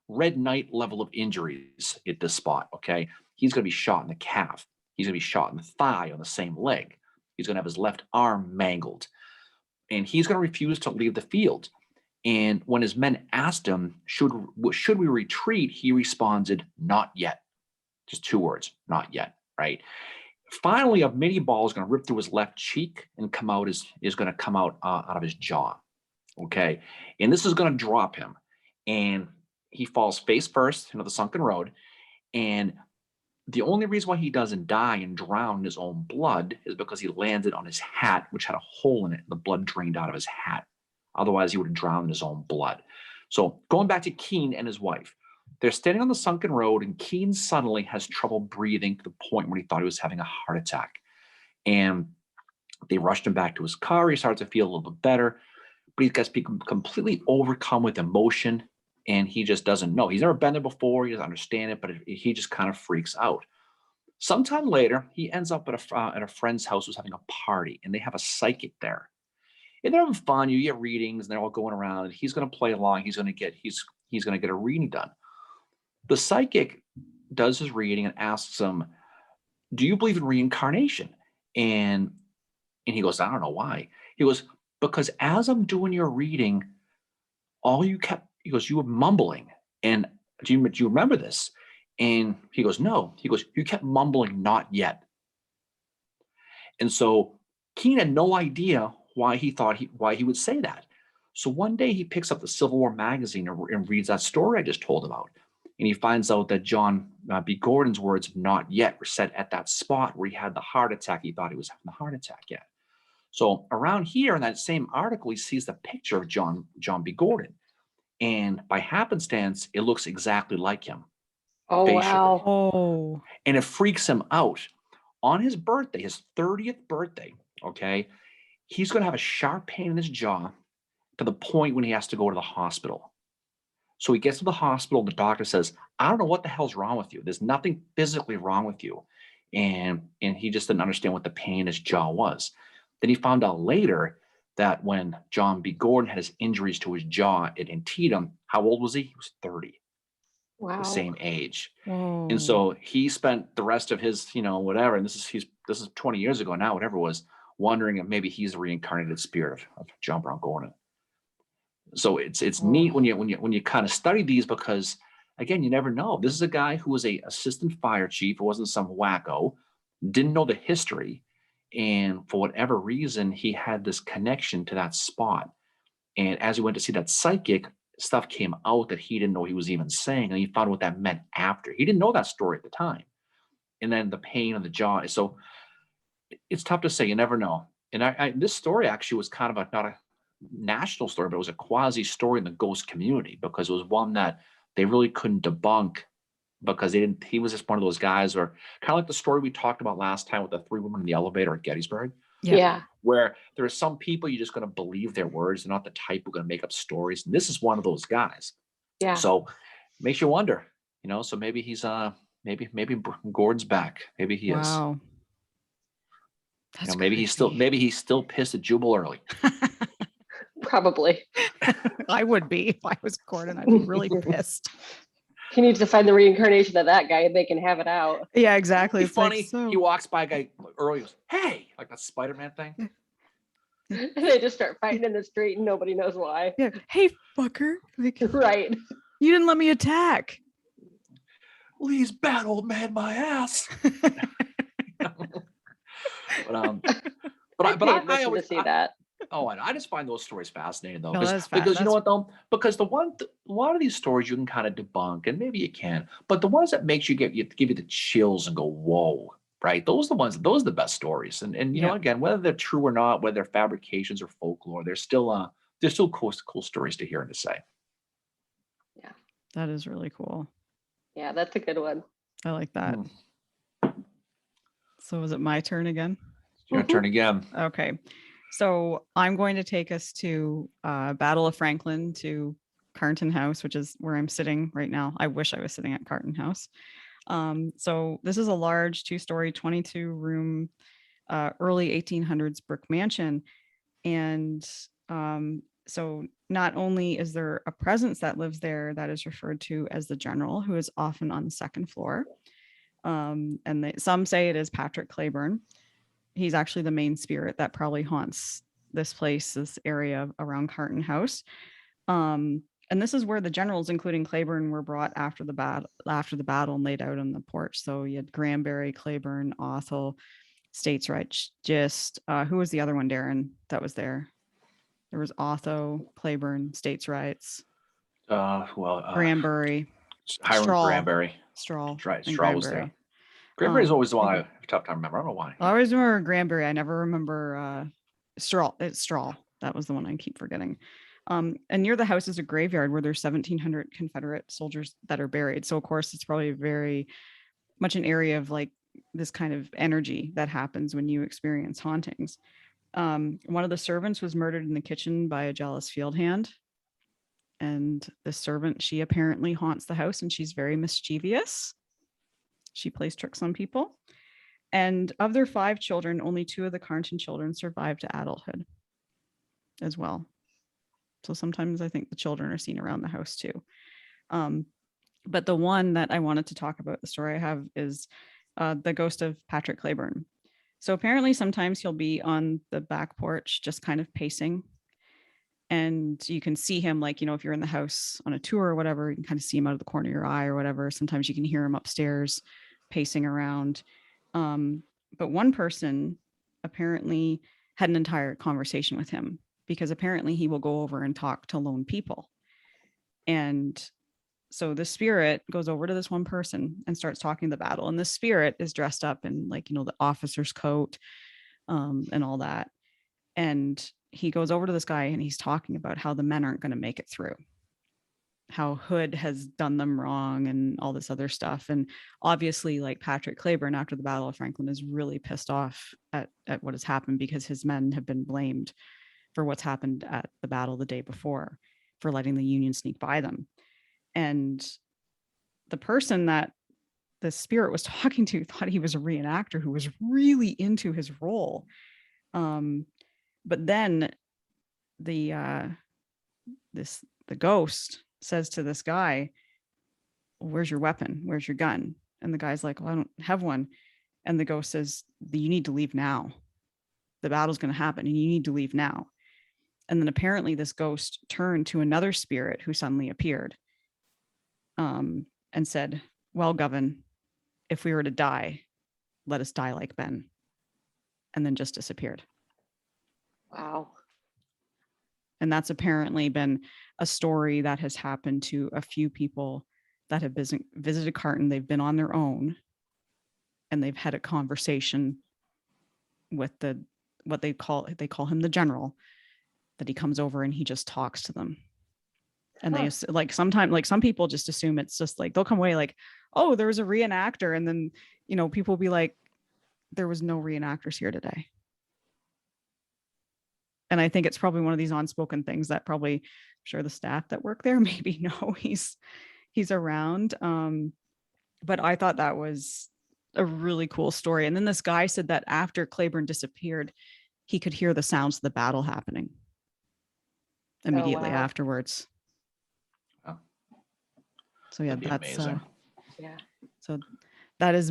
Red Knight level of injuries at this spot, okay? He's going to be shot in the calf. He's going to be shot in the thigh on the same leg. He's going to have his left arm mangled. And he's going to refuse to leave the field. And when his men asked him, should we retreat, he responded, not yet. Just 2 words, not yet, right? Finally, a mini ball is going to rip through his left cheek and is going to come out of his jaw, okay? And this is going to drop him. And he falls face first into the Sunken Road. And the only reason why he doesn't die and drown in his own blood is because he landed on his hat, which had a hole in it. The blood drained out of his hat. Otherwise, he would have drowned in his own blood. So going back to Keene and his wife, they're standing on the Sunken Road, and Keene suddenly has trouble breathing to the point where he thought he was having a heart attack. And they rushed him back to his car. He started to feel a little bit better, but he gets completely overcome with emotion, and he just doesn't know. He's never been there before. He doesn't understand it, but he just kind of freaks out. Sometime later, he ends up at a friend's house who's having a party, and they have a psychic there. And they're having fun. You get readings, and they're all going around. And he's going to play along. He's going to get a reading done. The psychic does his reading and asks him, "Do you believe in reincarnation?" And he goes, "I don't know why." He goes, "Because as I'm doing your reading, he goes, you were mumbling. And do you remember this?" And he goes, "No." He goes, "You kept mumbling, 'not yet.'" And so Keene had no idea why he would say that. So one day he picks up the Civil War magazine and reads that story I just told about. And he finds out that John B. Gordon's words of "not yet" were said at that spot where he had the heart attack. He thought he was having the heart attack yet. So around here in that same article, he sees the picture of John B. Gordon. And by happenstance, it looks exactly like him. Oh, facially. wow. Oh. And it freaks him out. On his birthday, his 30th birthday, okay, he's going to have a sharp pain in his jaw to the point when he has to go to the hospital. So he gets to the hospital. The doctor says, "I don't know what the hell's wrong with you. There's nothing physically wrong with you." And he just didn't understand what the pain in his jaw was. Then he found out later that when John B. Gordon had his injuries to his jaw at Antietam, how old was he? He was 30, Wow. the same age. Whoa. And so he spent the rest of his, whatever, and this is 20 years ago now, whatever it was, wondering if maybe he's the reincarnated spirit of John Brown Gordon. So it's neat when you kind of study these, because again, you never know. This is a guy who was a assistant fire chief, who wasn't some wacko, didn't know the history, and for whatever reason, he had this connection to that spot. And as he went to see that psychic, stuff came out that he didn't know he was even saying, and he found out what that meant after. He didn't know that story at the time. And then the pain on the jaw. So it's tough to say. You never know. And this story actually was kind of not a national story, but it was a quasi story in the ghost community, because it was one that they really couldn't debunk, because he was just one of those guys, or kind of like the story we talked about last time with the 3 women in the elevator at Gettysburg. Yeah. Where there are some people you're just going to believe their words. They're not the type who are going to make up stories. And this is one of those guys. Yeah. So it makes you wonder, so maybe he's maybe Gordon's back. Maybe he is. Wow. That's maybe he's still pissed at Jubal Early. Probably. I would be if I was Gordon. I'd be really pissed. He needs to find the reincarnation of that guy and they can have it out. Yeah, exactly. It's funny. He walks by a guy early, goes, "Hey," like that Spider-Man thing. And they just start fighting in the street and nobody knows why. Yeah. Hey, fucker. Like, Right. You didn't let me attack. Lee's bad old man, my ass. But I I to always see that. I just find those stories fascinating though, No, because you know what though, because a lot of these stories you can kind of debunk, and maybe you can, but the ones that makes you give you the chills and go whoa, right? Those are the best stories, and you know, again, whether they're true or not, whether they're fabrications or folklore, they're still cool stories to hear and to say. Yeah, that is really cool. Yeah, that's a good one. I like that. So is it my turn again? Your turn again. Okay. So I'm going to take us to Battle of Franklin, to Carton House, which is where I'm sitting right now. I wish I was sitting at Carton House. So this is a large 2-story, 22-room, early 1800s brick mansion. And so not only is there a presence that lives there that is referred to as the General, who is often on the second floor. And some say it is Patrick Claiborne. He's actually the main spirit that probably haunts this place, this area around Carton House. And this is where the generals, including Claiborne, were brought after the battle and laid out on the porch. So you had Granbury, Claiborne, Othel, States Rights. Just who was the other one, Darren, that was there? There was Otho, Claiborne, States Rights. Hiram Granbury, Granbury. Straw was there. Granbury is always the one I have a tough time remember. I don't know why. I always remember Granbury. I never remember Straw. It's Straw. That was the one I keep forgetting. And near the house is a graveyard where there's 1,700 Confederate soldiers that are buried. So of course it's probably very much an area of like this kind of energy that happens when you experience hauntings. One of the servants was murdered in the kitchen by a jealous field hand. And the servant, she apparently haunts the house, and she's very mischievous. She plays tricks on people. And of their 5 children, only 2 of the Carton children survived to adulthood as well. So sometimes I think the children are seen around the house too. But the one that I wanted to talk about, the story I have, is the ghost of Patrick Claiborne. So apparently sometimes he'll be on the back porch just kind of pacing. And you can see him, like, you know, if you're in the house on a tour or whatever, you can kind of see him out of the corner of your eye or whatever. Sometimes you can hear him upstairs pacing around. But one person apparently had an entire conversation with him, because apparently he will go over and talk to lone people. And so the spirit goes over to this one person and starts talking the battle. And the spirit is dressed up in, like, you know, the officer's coat and all that. And he goes over to this guy and he's talking about how the men aren't going to make it through, how Hood has done them wrong and all this other stuff. And obviously, like, Patrick Claiborne after the Battle of Franklin is really pissed off at what has happened, because his men have been blamed for what's happened at the battle the day before, for letting the Union sneak by them. And the person that the spirit was talking to thought he was a reenactor who was really into his role. But then the ghost says to this guy, "Where's your weapon? Where's your gun?" And the guy's like, "Well, I don't have one." And the ghost says, "You need to leave now. The battle's going to happen and you need to leave now." And then apparently this ghost turned to another spirit who suddenly appeared and said, "Well, Govern, if we were to die, let us die like Ben." And then just disappeared. Wow. And that's apparently been a story that has happened to a few people that have visited Carton. They've been on their own and they've had a conversation with what they call him the General, that he comes over and he just talks to them. And they, like, sometimes, like, some people just assume it's just like, they'll come away like, "Oh, there's a reenactor." And then, you know, people will be like, "There was no reenactors here today." And I think it's probably one of these unspoken things that probably, I'm sure the staff that work there maybe know he's around. But I thought that was a really cool story. And then this guy said that after Claiborne disappeared, he could hear the sounds of the battle happening immediately afterwards. Oh. So yeah, That'd be amazing. Yeah. So that is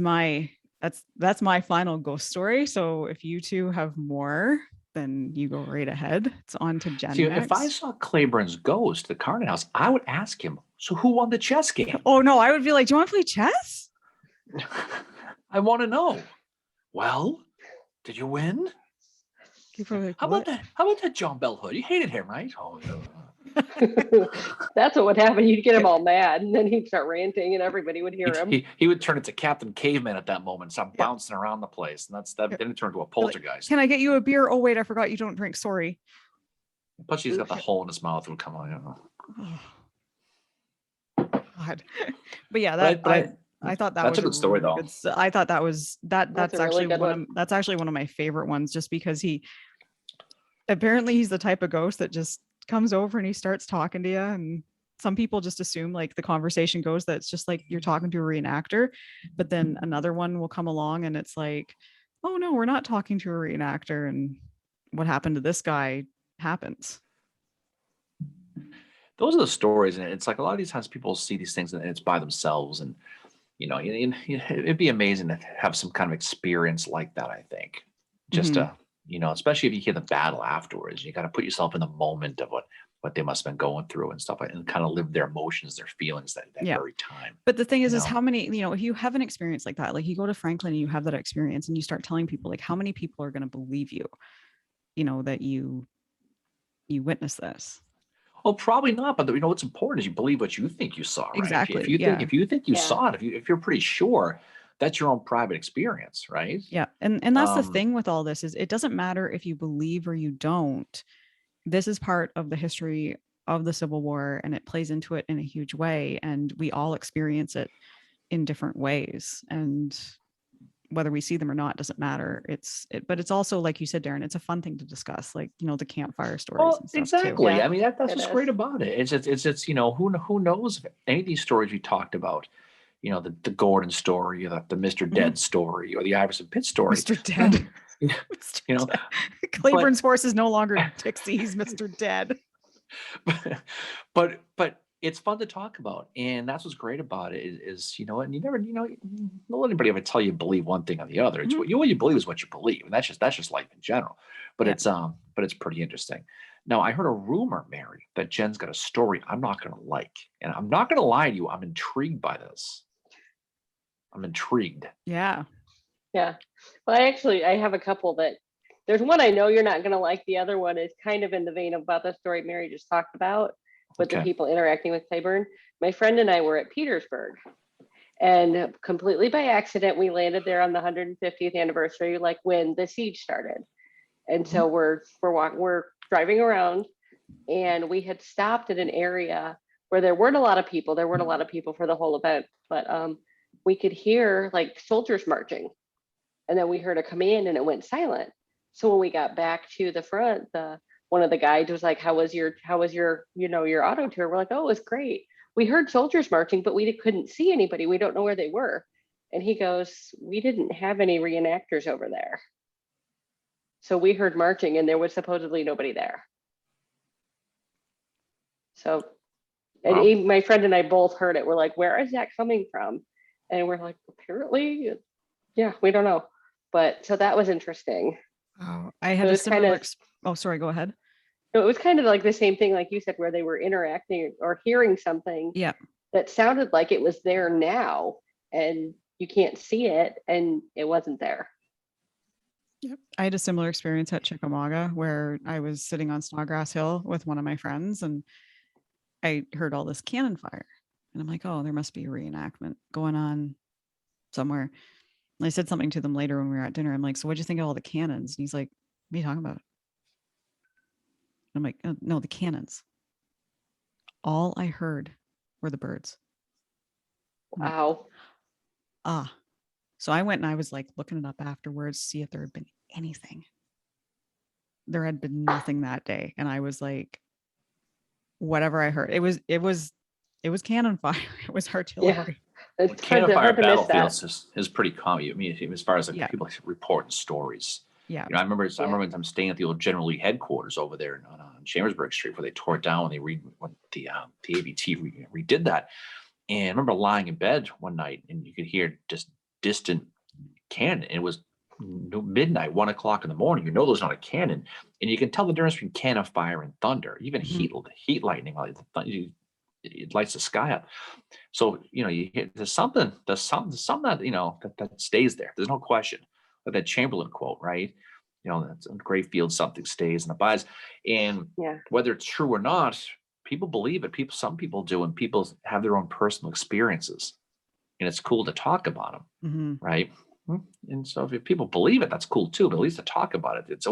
that's my final ghost story. So if you two have more, then you go right ahead. It's on to Jen. See, next. if I saw Claiborne's ghost at the Carton House, I would ask him, So who won the chess game? Oh no, I would be like, do you want to play chess? I want to know. Well, did you win? Like, How about that? How about that John Bell Hood? You hated him, right? Oh, That's what would happen. You'd get him all mad, and then he'd start ranting, and everybody would hear him. He would turn into Captain Caveman at that moment, start bouncing around the place, and then it turned into a poltergeist. Can I get you a beer? Oh wait, I forgot you don't drink. Sorry. Plus, he's got the hole in his mouth. Would come on. God. But yeah, I thought that that's was a good story, though. I thought that was that's actually really that's actually one of my favorite ones, just because he's the type of ghost that just comes over and he starts talking to you, and some people just assume like the conversation goes that it's just like you're talking to a reenactor, but then another one will come along and it's like, oh no, we're not talking to a reenactor, and what happened to this guy happens. Those are the stories, and it's like a lot of these times people see these things and it's by themselves, and it'd be amazing to have some kind of experience like that. I think just to especially if you hear the battle afterwards, you got to put yourself in the moment of what they must have been going through and stuff, and kind of live their emotions, their feelings that very time. But the thing is how many, if you have an experience like that, like you go to Franklin and you have that experience and you start telling people, like how many people are going to believe you, that you witnessed this? Well, probably not. But what's important is you believe what you think you saw. Right? Exactly. If you think you saw it, if you're pretty sure, that's your own private experience, right? Yeah. And that's the thing with all this is it doesn't matter if you believe or you don't. This is part of the history of the Civil War, and it plays into it in a huge way. And we all experience it in different ways. And whether we see them or not doesn't matter. But it's also, like you said, Darren, it's a fun thing to discuss, like, the campfire stories. Well, and stuff exactly. Too. Yeah, I mean, that's what's great about it. It's who knows if any of these stories we talked about, the Gordon story, or the Mr. Dead story, or the Iverson Pitt story. Mr. Dead. Claiborne's horse is no longer Dixie, he's Mr. Dead. But it's fun to talk about, and that's what's great about it is and you never don't let anybody ever tell you believe one thing or the other. It's what you believe is what you believe, and that's just life in general. But it's pretty interesting. Now, I heard a rumor, Mary, that Jen's got a story I'm not going to like, and I'm not going to lie to you. I'm intrigued by this. I'm intrigued. Yeah. Well, I have a couple that. There's one I know you're not going to like. The other one is kind of in the vein about the story Mary just talked about, with the people interacting with Claiborne. My friend and I were at Petersburg, and completely by accident, we landed there on the 150th anniversary, like when the siege started. And so we're driving around, and we had stopped at an area where there weren't a lot of people. There weren't a lot of people for the whole event, but we could hear like soldiers marching, and then we heard a command, and it went silent. So when we got back to the front, one of the guides was like, how was your your auto tour? We're like, oh, it was great. We heard soldiers marching, but we couldn't see anybody. We don't know where they were. And he goes, we didn't have any reenactors over there. So we heard marching, and there was supposedly nobody there. So and my friend and I both heard it. We're like, where is that coming from? And we're like, apparently, yeah, we don't know. But so that was interesting. Oh, I had a similar. Oh, sorry. Go ahead. No, it was kind of like the same thing, like you said, where they were interacting or hearing something. Yeah. That sounded like it was there now, and you can't see it, and it wasn't there. Yep. I had a similar experience at Chickamauga, where I was sitting on Snodgrass Hill with one of my friends, and I heard all this cannon fire, and I'm like, oh, there must be a reenactment going on somewhere. And I said something to them later when we were at dinner. I'm like, so what'd you think of all the cannons? And he's like, what are you talking about? I'm like, oh, no, the cannons. All I heard were the birds. Wow. So I went and I was like looking it up afterwards to see if there had been anything. There had been nothing that day. And I was like, whatever I heard, it was cannon fire. It was artillery. Yeah. It's Cannon fire battlefields is pretty common. I mean, as far as people reporting stories. Yeah. I remember I'm staying at the old General Lee headquarters over there on Chambersburg Street, where they tore it down when the ABT redid that. And I remember lying in bed one night, and you could hear just distant cannon. And it was midnight, 1 o'clock in the morning. There's not a cannon, and you can tell the difference between cannon fire and thunder, even heat lightning. Like it lights the sky up. So, you hit, there's something that, that stays there. There's no question. Like that Chamberlain quote, right? That's in great field, something stays and abides. And whether it's true or not, people believe it. Some people do, and people have their own personal experiences. And it's cool to talk about them, right? And so if people believe it, that's cool too. But at least to talk about it, it's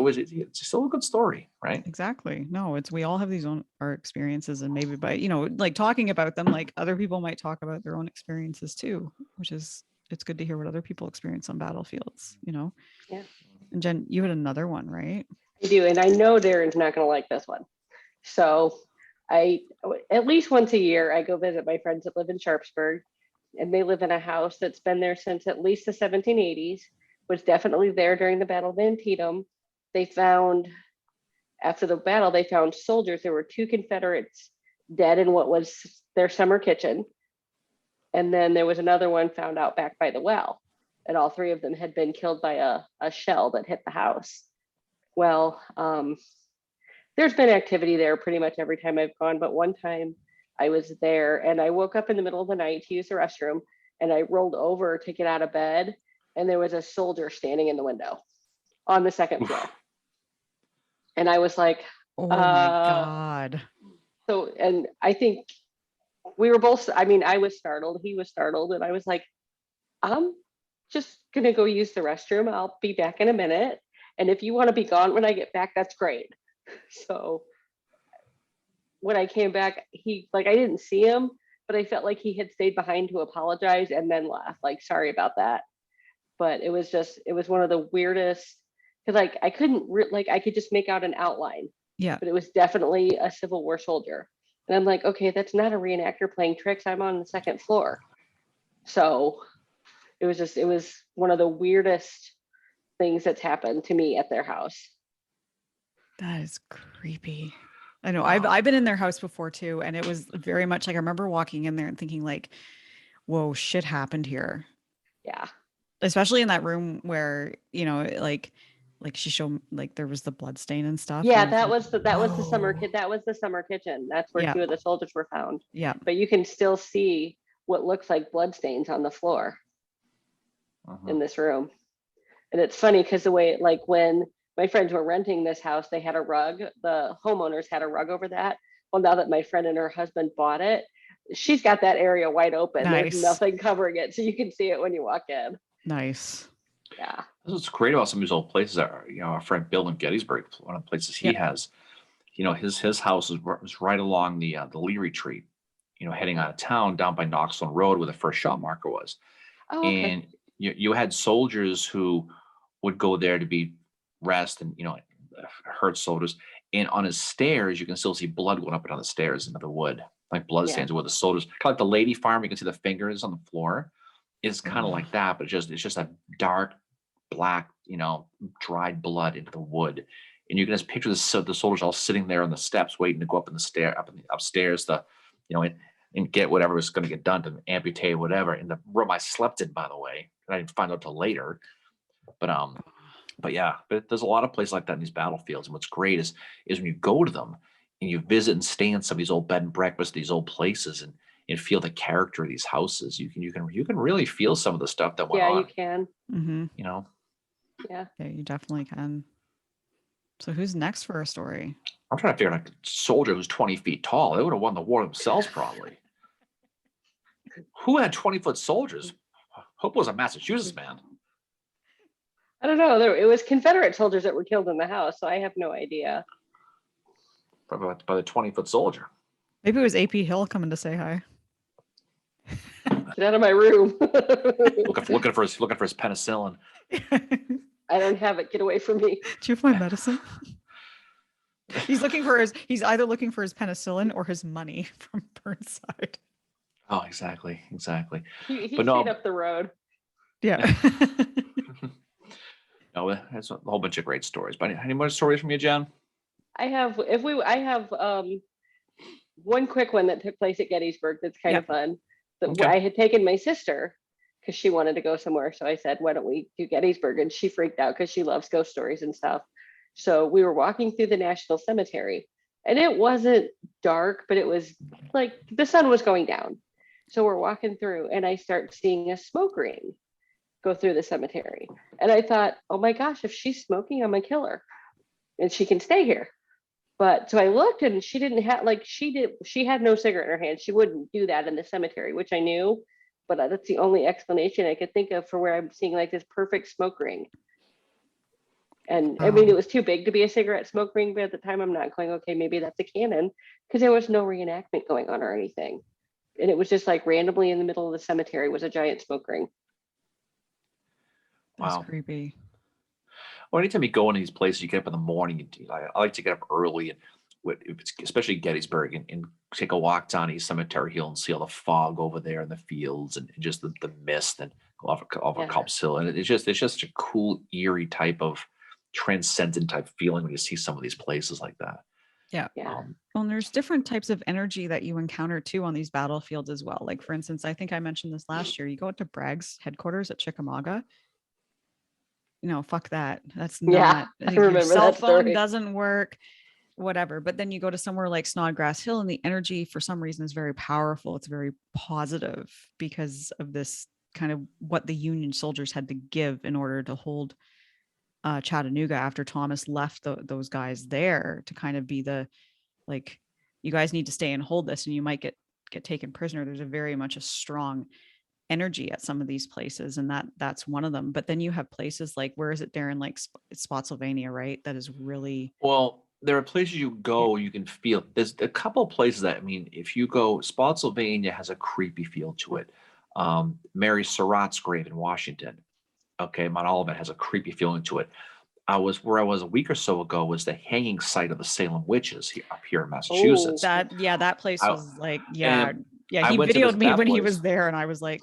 still a good story, right? Exactly. No, we all have our experiences, and maybe by like talking about them, like other people might talk about their own experiences too, which is, it's good to hear what other people experience on battlefields. Yeah. And Jen, you had another one, right? I do, and I know Darren's not going to like this one. So at least once a year, I go visit my friends that live in Sharpsburg. And they live in a house that's been there since at least the 1780s, was definitely there during the Battle of Antietam. After the battle, they found soldiers. There were 2 Confederates dead in what was their summer kitchen. And then there was another one found out back by the well. And all 3 of them had been killed by a shell that hit the house. Well, there's been activity there pretty much every time I've gone, but one time I was there and I woke up in the middle of the night to use the restroom, and I rolled over to get out of bed, and there was a soldier standing in the window on the 2nd floor. And I was like, oh my God. So, and I think we were both, I was startled, he was startled, and I was like, I'm just gonna go use the restroom. I'll be back in a minute. And if you want to be gone when I get back, that's great. So when I came back, I didn't see him, but I felt like he had stayed behind to apologize and then left, like, sorry about that. But it was one of the weirdest, because I couldn't, I could just make out an outline. Yeah. But it was definitely a Civil War soldier. And I'm like, okay, that's not a reenactor playing tricks. I'm on the 2nd floor. So it was one of the weirdest things that's happened to me at their house. That is creepy. I know. I've been in their house before too, and it was very much like, I remember walking in there and thinking like, whoa, shit happened here. Yeah. Especially in that room where, like she showed, like there was the blood stain and stuff. Yeah, and that was the summer kitchen. That's where 2 of the soldiers were found. Yeah. But you can still see what looks like blood stains on the floor in this room. And it's funny because the way, like when my friends were renting this house, they had a rug. The homeowners had a rug over that. Well, now that my friend and her husband bought it, she's got that area wide open. Nice. There's nothing covering it, so you can see it when you walk in. Nice. Yeah. This is what's great about some of these old places. Are, our friend Bill in Gettysburg, one of the places he has, his house was right along the Lee Retreat, heading out of town down by Knoxville Road where the first shot marker was. Oh, okay. And you had soldiers who would go there to be rest and hurt soldiers, and on his stairs you can still see blood going up and down the stairs into the wood, like blood stains where the soldiers, kind of like the lady farm, you can see the fingers on the floor. It's kind of like that, but it's just a dark black dried blood into the wood, and you can just picture the soldiers all sitting there on the steps waiting to go up in the upstairs to and get whatever was going to get done to amputate whatever. In the room I slept in, by the way, and I didn't find out till later. But there's a lot of places like that in these battlefields. And what's great is when you go to them and you visit and stay in some of these old bed and breakfasts, these old places, and feel the character of these houses. You can really feel some of the stuff that went on. Yeah, you can. Mm-hmm. Yeah, you definitely can. So who's next for a story? I'm trying to figure out a soldier who's 20 feet tall. They would have won the war themselves, probably. Who had 20-foot soldiers? Hope it was a Massachusetts man. I don't know. It was Confederate soldiers that were killed in the house, so I have no idea. Probably by the 20-foot soldier. Maybe it was AP Hill coming to say hi. Get out of my room. looking for his penicillin. I don't have it. Get away from me. Do you have my medicine? He's either looking for his penicillin or his money from Burnside. Oh, exactly. He stayed up the road. Yeah. No, that's a whole bunch of great stories. But any more stories from you, Jen? I have one quick one that took place at Gettysburg that's kind of fun. I had taken my sister because she wanted to go somewhere. So I said, why don't we do Gettysburg? And she freaked out because she loves ghost stories and stuff. So we were walking through the National Cemetery, And it wasn't dark, but it was like the sun was going down. So we're walking through and I start seeing a smoke ring go through the cemetery. And I thought, oh my gosh, if she's smoking, I'm gonna kill her and she can stay here. But so I looked and she didn't have, like, she had no cigarette in her hand. She wouldn't do that in the cemetery, which I knew, but that's the only explanation I could think of for where I'm seeing like this perfect smoke ring. And I mean, it was too big to be a cigarette smoke ring, but at the time I'm not going, okay, maybe that's a cannon, because there was no reenactment going on or anything. And it was just like randomly in the middle of the cemetery was a giant smoke ring. That's creepy. Well, anytime you go into these places, you get up in the morning. I like to get up early, and especially Gettysburg, and take a walk down East Cemetery Hill and see all the fog over there in the fields, and just the mist, and go off of Culp's Hill, and it's just a cool, eerie type of transcendent type feeling when you see some of these places like that. Yeah. Well, and there's different types of energy that you encounter too on these battlefields as well. Like, for instance, I think I mentioned this last year. You go to Bragg's headquarters at Chickamauga. Fuck that. That's not, I remember your cell that phone story. doesn't work, whatever. But then you go to somewhere like Snodgrass Hill and the energy for some reason is very powerful. It's very positive because of this kind of what the Union soldiers had to give in order to hold Chattanooga after Thomas left those guys there to kind of be the, like, you guys need to stay and hold this and you might get taken prisoner. There's a very much a strong energy at some of these places, and that's one of them. But then you have places like, where is it, Darren? Like Spotsylvania, right? That is really, well, there are places you go, you can feel. There's a couple of places that, I mean, if you go, Spotsylvania has a creepy feel to it. Mary Surratt's grave in Washington, okay, Mount Olivet has a creepy feeling to it. Where I was a week or so ago was the hanging site of the Salem witches up here in Massachusetts. that place was like, he I went to videoed visit me that when he place. was there, and I was like,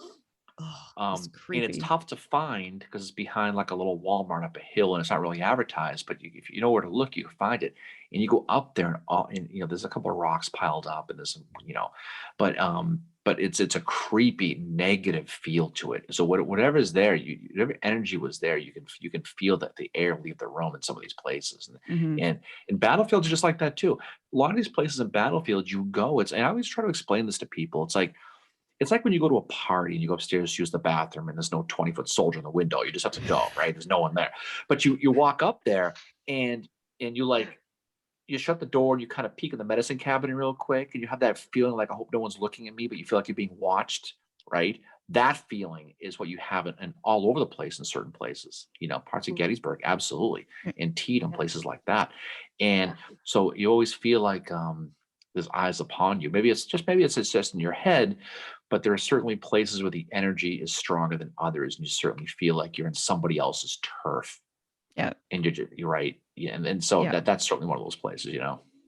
oh, it's creepy. And it's tough to find because it's behind like a little Walmart up a hill, and it's not really advertised. But if you know where to look, you can find it. And you go up there, and there's a couple of rocks piled up, and there's but it's a creepy, negative feel to it. So whatever is there, whatever energy was there, you can feel that the air leave the room in some of these places. And battlefields are just like that too. A lot of these places in battlefields, you go. And I always try to explain this to people. It's like when you go to a party and you go upstairs to use the bathroom and there's no 20-foot soldier in the window. You just have to go, right? There's no one there. But you walk up there and you shut the door and you kind of peek in the medicine cabinet real quick, and you have that feeling like, I hope no one's looking at me, but you feel like you're being watched, right? That feeling is what you have in all over the place in certain places, parts of Gettysburg, absolutely, and Teton, places like that. And so you always feel like there's eyes upon you. Maybe it's just in your head, but there are certainly places where the energy is stronger than others, and you certainly feel like you're in somebody else's turf. Yeah. And you're right. Yeah. And so that's certainly one of those places,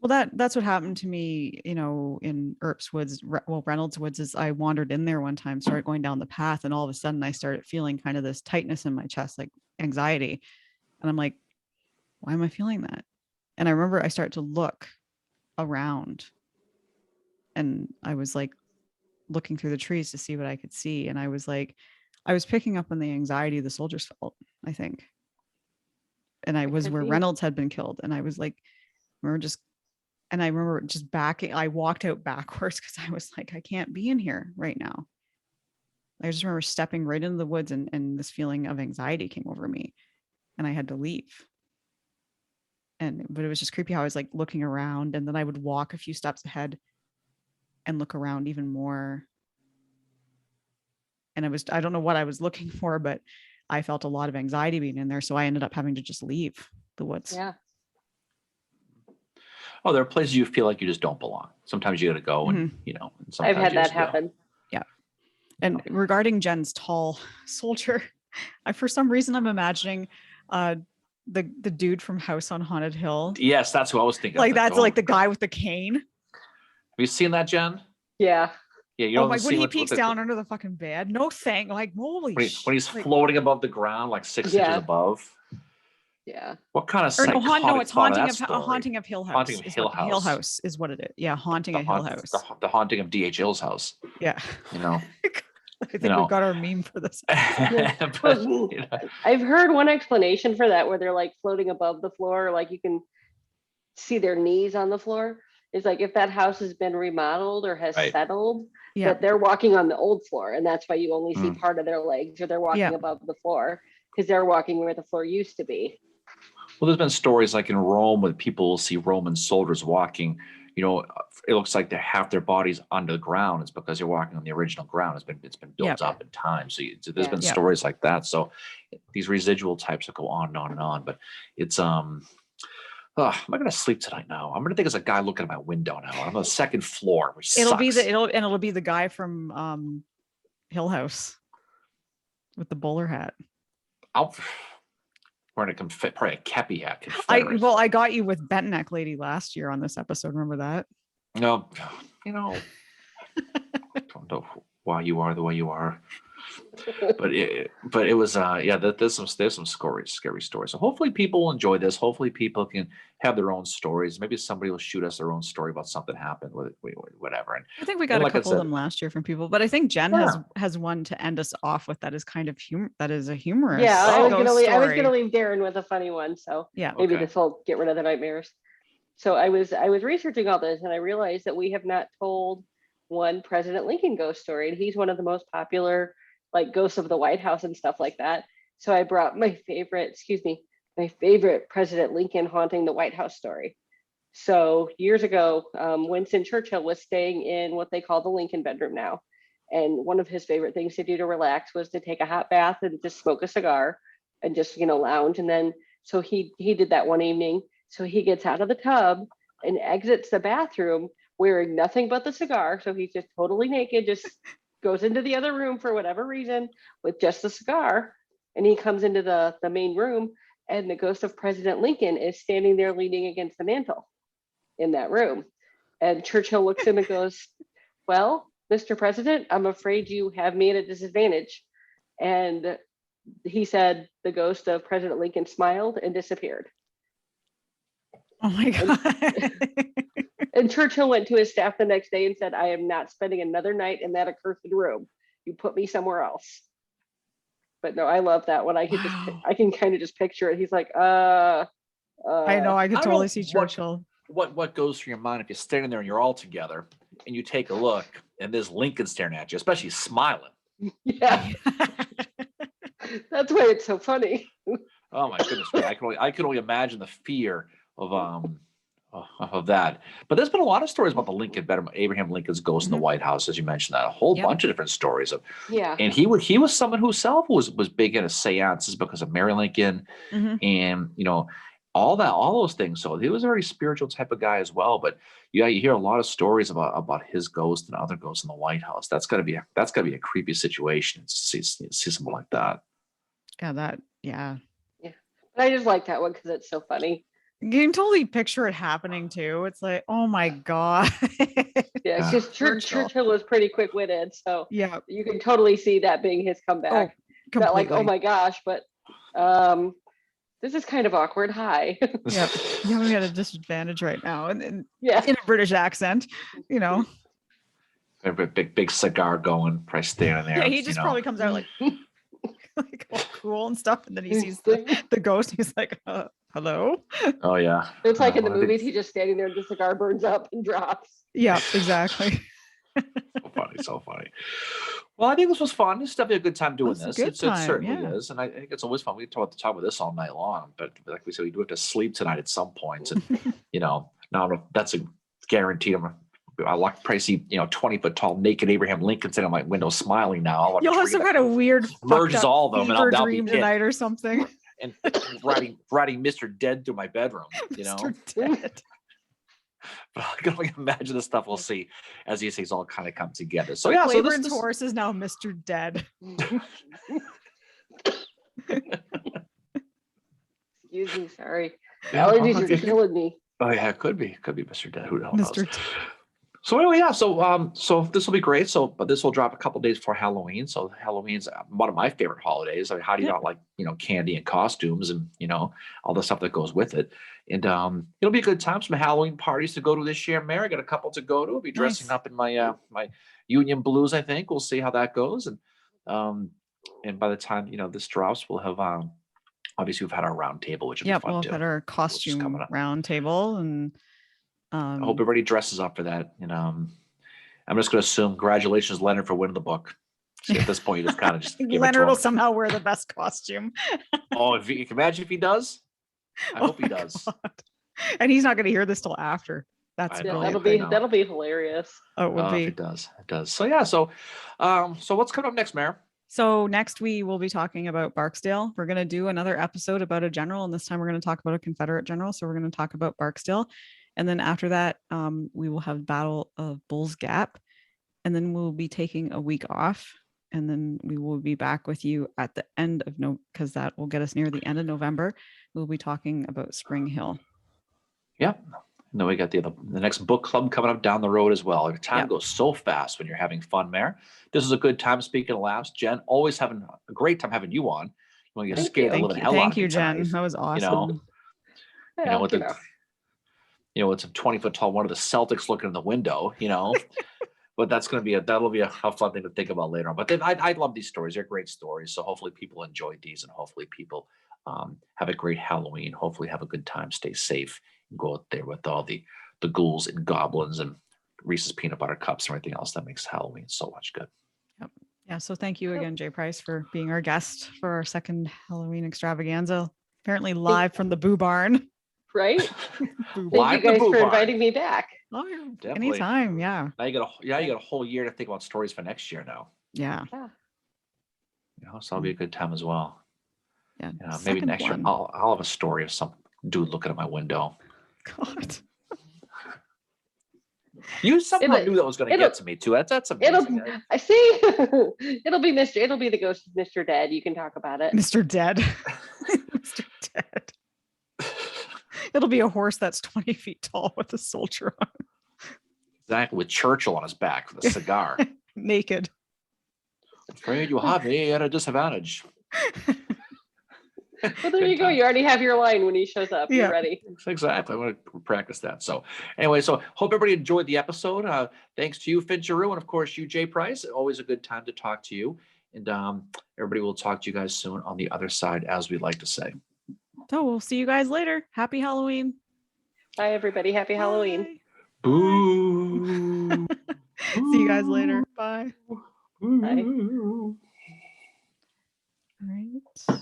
Well, that's what happened to me, in Earp's Woods, Reynolds Woods, is I wandered in there one time, started going down the path, and all of a sudden I started feeling kind of this tightness in my chest, like anxiety. And I'm like, why am I feeling that? And I remember I started to look around, and I was like looking through the trees to see what I could see. And I was picking up on the anxiety the soldiers felt, I think. And I was where Reynolds had been killed. And I was like, I remember just backing. I walked out backwards because I was like, I can't be in here right now. I just remember stepping right into the woods, and this feeling of anxiety came over me, and I had to leave. But it was just creepy how I was like looking around, and then I would walk a few steps ahead and look around even more. And I don't know what I was looking for, but I felt a lot of anxiety being in there. So I ended up having to just leave the woods. Yeah. Oh, there are places you feel like you just don't belong. Sometimes you got to go and, and sometimes I've had that happen. Yeah. And regarding Jen's tall soldier, for some reason, I'm imagining the dude from House on Haunted Hill. Yes, that's who I was thinking. Like that's like the guy with the cane. Have you seen that, Jen? Yeah. Yeah, when he peeks down under the fucking bed. No thing. Like, holy shit. When he's floating above the ground, like 6 inches above. Yeah. What kind of it's Haunting of Hill House. Haunting of Hill House. Hill House is what it is. Yeah, Haunting of Hill House. The Haunting of D.H. Hill's house. Yeah. I think we've got our meme for this. I've heard one explanation for that where they're like floating above the floor, like you can see their knees on the floor. is like if that house has been remodeled or has Right. settled, Yeah. that they're walking on the old floor, and that's why you only see Mm. part of their legs, or they're walking Yeah. above the floor because they're walking where the floor used to be. Well, there's been stories like in Rome when people will see Roman soldiers walking, it looks like they have their bodies under the ground. It's because they're walking on the original ground. It's been built Yeah. up in time. So there's Yeah. been Yeah. stories like that. So these residual types that go on and on and on. But it's am I gonna sleep tonight now? I'm gonna think it's a guy looking at my window now. I'm on the second floor, which It'll sucks. be it'll be the guy from Hill House with the bowler hat. Wearing probably a kepi hat. Confederate. I got you with bent neck lady last year on this episode. Remember that? No, don't know why you are the way you are. But it was there's some scary stories. So hopefully people will enjoy this. Hopefully people can have their own stories. Maybe somebody will shoot us their own story about something happened with whatever. And I think we got a like I couple of said- them last year from people, but I think Jen Yeah. has one to end us off with that is kind of that is a humorous. Yeah, I was ghost gonna story. leave Darren with a funny one, so Yeah. maybe Okay. this will get rid of the nightmares. So I was researching all this, and I realized that we have not told one President Lincoln ghost story, and he's one of the most popular, like ghosts of the White House and stuff like that. So I brought my favorite President Lincoln haunting the White House story. So years ago, Winston Churchill was staying in what they call the Lincoln bedroom now. And one of his favorite things to do to relax was to take a hot bath and just smoke a cigar and just, lounge. And then, so he did that one evening. So he gets out of the tub and exits the bathroom wearing nothing but the cigar. So he's just totally naked, just goes into the other room for whatever reason with just the cigar. And he comes into the main room, and the ghost of President Lincoln is standing there leaning against the mantle in that room. And Churchill looks at him and goes, "Well, Mr. President, I'm afraid you have me at a disadvantage." And he said the ghost of President Lincoln smiled and disappeared. Oh my god. And Churchill went to his staff the next day and said, "I am not spending another night in that accursed room. You put me somewhere else." But no, I love that one. I can kind of just picture it. He's like, I know, I could I don't totally know see what- Churchill. What goes through your mind if you're standing there and you're all together and you take a look and there's Lincoln staring at you, especially smiling. yeah, that's why it's so funny. Oh my goodness me! I can only imagine the fear of that. But there's been a lot of stories about the Lincoln bedroom, Abraham Lincoln's ghost in the Mhm. White House, as you mentioned that. A whole Yep. bunch of different stories of, Yeah. and he was someone who himself was big into seances because of Mary Lincoln Mhm. and all those things. So he was a very spiritual type of guy as well. But you hear a lot of stories about his ghost and other ghosts in the White House. That's gotta be a creepy situation to see something like that. Yeah. But I just like that one because it's so funny. You can totally picture it happening too. It's like, oh my god. Yeah, Yeah. because Churchill was pretty quick-witted, so Yeah. you can totally see that being his comeback. Not like, Completely. oh my gosh, but this is kind of awkward. Hi. Yep. Yeah, we had a disadvantage right now, and Yeah. in a British accent, A big cigar going, probably standing there. Yeah, he just probably comes out like, like all cool and stuff, and then he sees the ghost. He's like, "Hello." Oh yeah. It's like in the Well, I think- movies, he's just standing there and the cigar burns up and drops. Yeah, exactly. So funny. Well, I think this was fun. This is definitely a good time doing It's a this. good It time, certainly yeah. is, and I think it's always fun. We can talk about this all night long, but like we said, we do have to sleep tonight at some point, and now that's a guaranteed. I like to see 20-foot tall naked Abraham Lincoln sitting on my window smiling now. I'll You'll have some kind of weird merges fucked up all of them, and fever I'll be dream pissed. tonight or something. and writing Mr. Dead through my bedroom. Mr. Dead. But I can only imagine the stuff we'll see as these things all kind of come together. So So yeah, so Claiborne's this horse is now Mr. Dead. Excuse me, sorry. Yeah, Allergies okay. are killing me. Oh yeah, it could be Mr. Dead. Who knows? Mr. Dead. So anyway, yeah. So this will be great. But this will drop a couple days before Halloween. So Halloween's one of my favorite holidays. I mean, how do you not like candy and costumes and all the stuff that goes with it? And it'll be a good time. Some Halloween parties to go to this year, Mary. I got a couple to go to. I'll be dressing Nice. up in my my Union blues. I think we'll see how that goes. And by the time this drops, we'll have obviously we've had our round table, which will Yeah, be fun we'll too. have our coming costume up. round table, and I hope everybody dresses up for that. And I'm just going to assume congratulations, Leonard, for winning the book. See, at this point, you just kind of just give it to Leonard will him. somehow wear the best costume. Oh, if you can imagine if he does. I hope he does. God. And he's not going to hear this till after. That's I Yeah, know. brilliant. that'll be hilarious. Oh, it would be. If it does. It does. So yeah. So what's coming up next, Mare? So next we will be talking about Barksdale. We're going to do another episode about a general, and this time we're going to talk about a Confederate general. So we're going to talk about Barksdale, and then after that, we will have Battle of Bull's Gap, and then we'll be taking a week off, and then we will be back with you at the end of because that will get us near the end of November. We'll be talking about Spring Hill. Yep. And then we got the next book club coming up down the road as well. Time goes so fast when you're having fun, Mare. This is a good time. Speaking of laughs, Jen, always having a great time having you on. When you scared the living hell out of me. Thank you, Jen. tonight. That was awesome. With it's a 20-foot tall one of the Celtics looking in the window. But that's going to be that'll be a fun thing to think about later on. But I love these stories. They're great stories. So hopefully people enjoyed these, and hopefully people have a great Halloween. Hopefully have a good time. Stay safe. And go out there with all the ghouls and goblins and Reese's peanut butter cups and everything else that makes Halloween so much good. Yep. Yeah. So thank you again, Jay Price, for being our guest for our second Halloween extravaganza. Apparently live from the Boo Barn. Right? Boo Thank you guys for inviting me back. Oh, Definitely. anytime. Yeah. Now you got a whole year to think about stories for next year now. Yeah. So that'll be a good time as well. Yeah. Maybe next year I'll have a story of some dude looking at my window. God. You somehow knew that was going to get to me too. That's amazing. I see. It'll be the ghost of Mr. Dead. You can talk about it. Mr. Dead. Mr. Dead. It'll be a horse that's 20 feet tall with a soldier on. Exactly, with Churchill on his back with a cigar. Naked. Afraid you have me at a disadvantage. Well, there you go. You already have your line when he shows up. You're ready. Exactly. I'm going to practice that. So anyway, hope everybody enjoyed the episode. Thanks to you, Fincheru, and of course you, Jay Price. Always a good time to talk to you. And everybody will talk to you guys soon on the other side, as we like to say. So we'll see you guys later. Happy Halloween. Bye, everybody. Happy Halloween. Boo. See you guys later. Bye. Bye. All right.